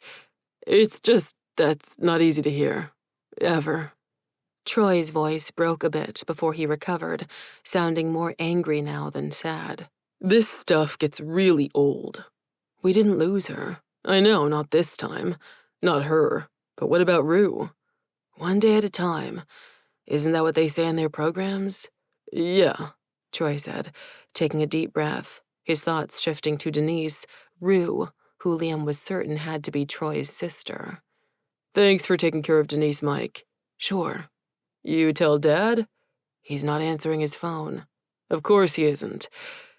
that's not easy to hear. Ever." Troy's voice broke a bit before he recovered, sounding more angry now than sad. This stuff gets really old. We didn't lose her. I know, not this time. Not her. But what about Rue? One day at a time. Isn't that what they say in their programs? Yeah, Troy said, taking a deep breath, his thoughts shifting to Denise, Rue, who Liam was certain had to be Troy's sister. Thanks for taking care of Denise, Mike. Sure. You tell Dad? He's not answering his phone. Of course he isn't.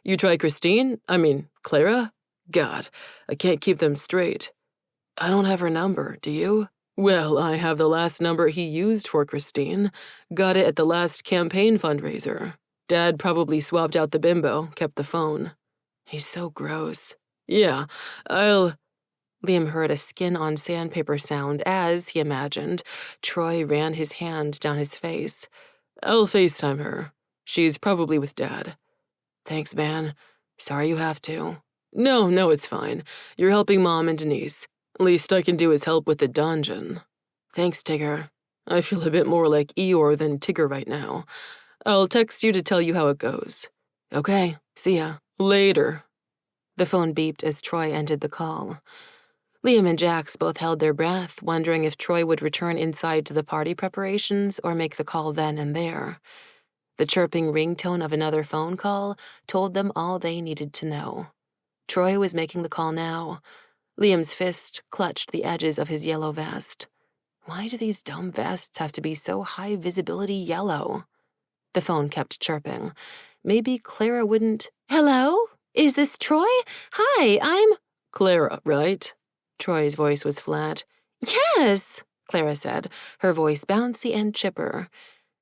You try Clara? God, I can't keep them straight. I don't have her number, do you? Well, I have the last number he used for Christine. Got it at the last campaign fundraiser. Dad probably swapped out the bimbo, kept the phone. He's so gross. Yeah, Liam heard a skin-on-sandpaper sound as, he imagined, Troy ran his hand down his face. I'll FaceTime her. She's probably with Dad. Thanks, man. Sorry you have to. No, it's fine. You're helping Mom and Denise. Least I can do is help with the dungeon. Thanks, Tigger. I feel a bit more like Eeyore than Tigger right now. I'll text you to tell you how it goes. Okay, see ya. Later. The phone beeped as Troy ended the call. Liam and Jax both held their breath, wondering if Troy would return inside to the party preparations or make the call then and there. The chirping ringtone of another phone call told them all they needed to know. Troy was making the call now. Liam's fist clutched the edges of his yellow vest. Why do these dumb vests have to be so high-visibility yellow? The phone kept chirping. Maybe Clara wouldn't... Hello? Is this Troy? Hi, I'm... Clara, right? Troy's voice was flat. Yes, Clara said, her voice bouncy and chipper.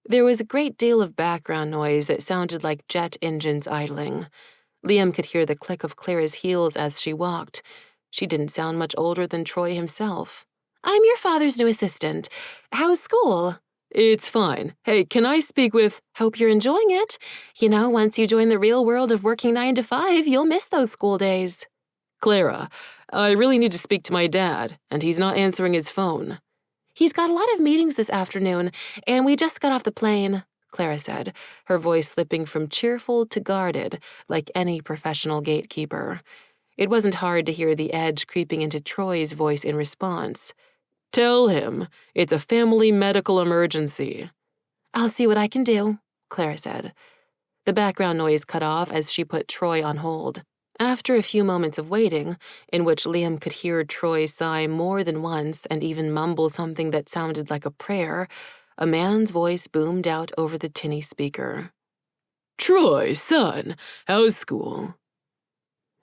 There was a great deal of background noise that sounded like jet engines idling. Liam could hear the click of Clara's heels as she walked. She didn't sound much older than Troy himself. I'm your father's new assistant. How's school? It's fine. Hey, can I speak with... Hope you're enjoying it. You know, once you join the real world of working 9 to 5, you'll miss those school days. Clara, I really need to speak to my dad, and he's not answering his phone. He's got a lot of meetings this afternoon, and we just got off the plane, Clara said, her voice slipping from cheerful to guarded, like any professional gatekeeper. It wasn't hard to hear the edge creeping into Troy's voice in response. Tell him it's a family medical emergency. I'll see what I can do, Clara said. The background noise cut off as she put Troy on hold. After a few moments of waiting, in which Liam could hear Troy sigh more than once and even mumble something that sounded like a prayer, a man's voice boomed out over the tinny speaker. Troy, son, how's school?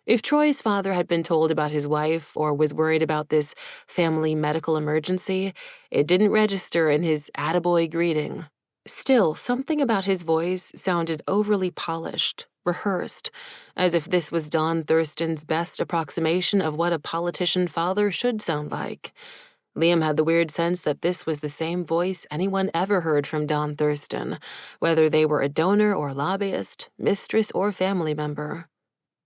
If Troy's father had been told about his wife or was worried about this family medical emergency, it didn't register in his attaboy greeting. Still, something about his voice sounded overly polished, rehearsed, as if this was Don Thurston's best approximation of what a politician father should sound like. Liam had the weird sense that this was the same voice anyone ever heard from Don Thurston, whether they were a donor or lobbyist, mistress or family member.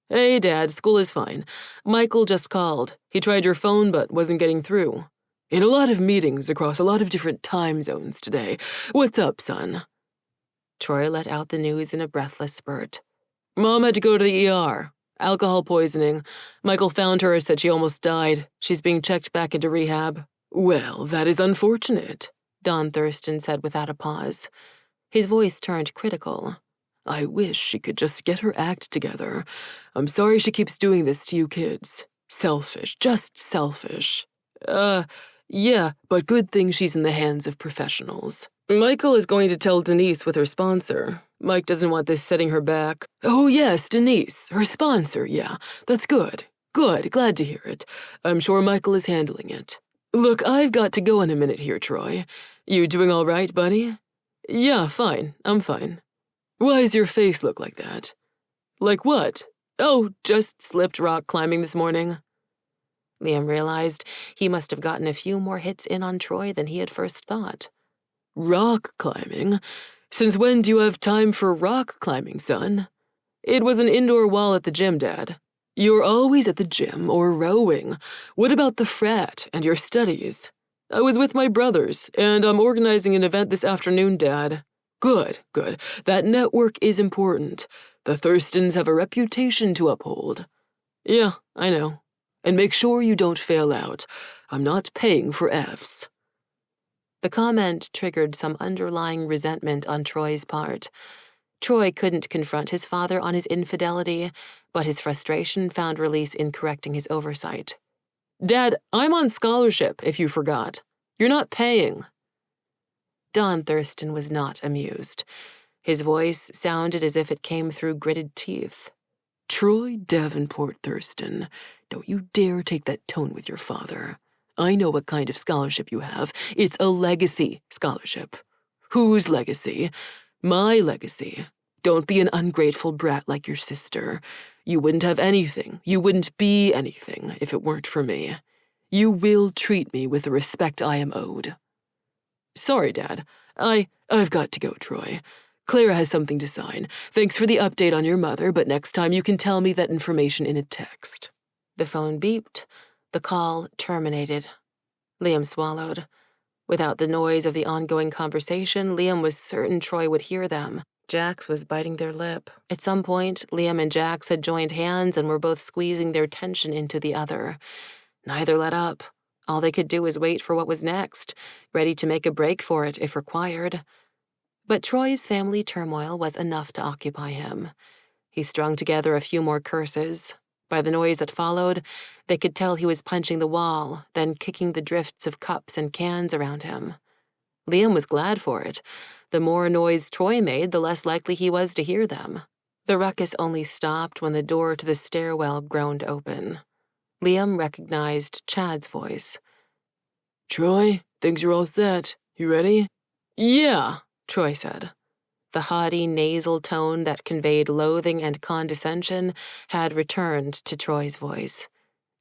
Hey, Dad, school is fine. Michael just called. He tried your phone but wasn't getting through. In a lot of meetings across a lot of different time zones today. What's up, son? Troy let out the news in a breathless spurt. Mom had to go to the ER. Alcohol poisoning. Michael found her, said she almost died. She's being checked back into rehab. Well, that is unfortunate, Don Thurston said without a pause. His voice turned critical. I wish she could just get her act together. I'm sorry she keeps doing this to you kids. Selfish, just selfish. Yeah, but good thing she's in the hands of professionals. Michael is going to tell Denise with her sponsor. Mike doesn't want this setting her back. Oh yes, Denise, her sponsor, yeah. That's good. Good, glad to hear it. I'm sure Michael is handling it. Look, I've got to go in a minute here, Troy. You doing all right, buddy? Yeah, fine, I'm fine. Why's your face look like that? Like what? Oh, just slipped rock climbing this morning. Liam realized he must have gotten a few more hits in on Troy than he had first thought. Rock climbing? Since when do you have time for rock climbing, son? It was an indoor wall at the gym, Dad. You're always at the gym or rowing. What about the frat and your studies? I was with my brothers, and I'm organizing an event this afternoon, Dad. Good. That network is important. The Thurstons have a reputation to uphold. Yeah, I know. And make sure you don't fail out. I'm not paying for Fs. The comment triggered some underlying resentment on Troy's part. Troy couldn't confront his father on his infidelity, but his frustration found release in correcting his oversight. Dad, I'm on scholarship, if you forgot. You're not paying. Don Thurston was not amused. His voice sounded as if it came through gritted teeth. Troy Davenport Thurston, don't you dare take that tone with your father. I know what kind of scholarship you have. It's a legacy scholarship. Whose legacy? My legacy. Don't be an ungrateful brat like your sister. You wouldn't have anything. You wouldn't be anything if it weren't for me. You will treat me with the respect I am owed. Sorry, Dad. I've got to go, Troy. Clara has something to sign. Thanks for the update on your mother, but next time you can tell me that information in a text. The phone beeped. The call terminated. Liam swallowed. Without the noise of the ongoing conversation, Liam was certain Troy would hear them. Jax was biting their lip. At some point, Liam and Jax had joined hands and were both squeezing their tension into the other. Neither let up. All they could do was wait for what was next, ready to make a break for it if required. But Troy's family turmoil was enough to occupy him. He strung together a few more curses. By the noise that followed, they could tell he was punching the wall, then kicking the drifts of cups and cans around him. Liam was glad for it. The more noise Troy made, the less likely he was to hear them. The ruckus only stopped when the door to the stairwell groaned open. Liam recognized Chad's voice. Troy, things are all set. You ready? Yeah, Troy said. The haughty, nasal tone that conveyed loathing and condescension had returned to Troy's voice.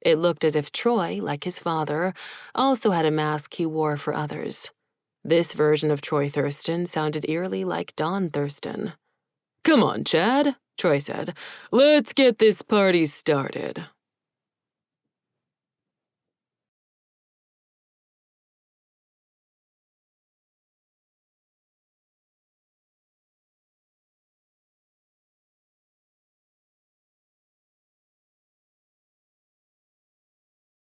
It looked as if Troy, like his father, also had a mask he wore for others. This version of Troy Thurston sounded eerily like Don Thurston. Come on, Chad, Troy said. Let's get this party started.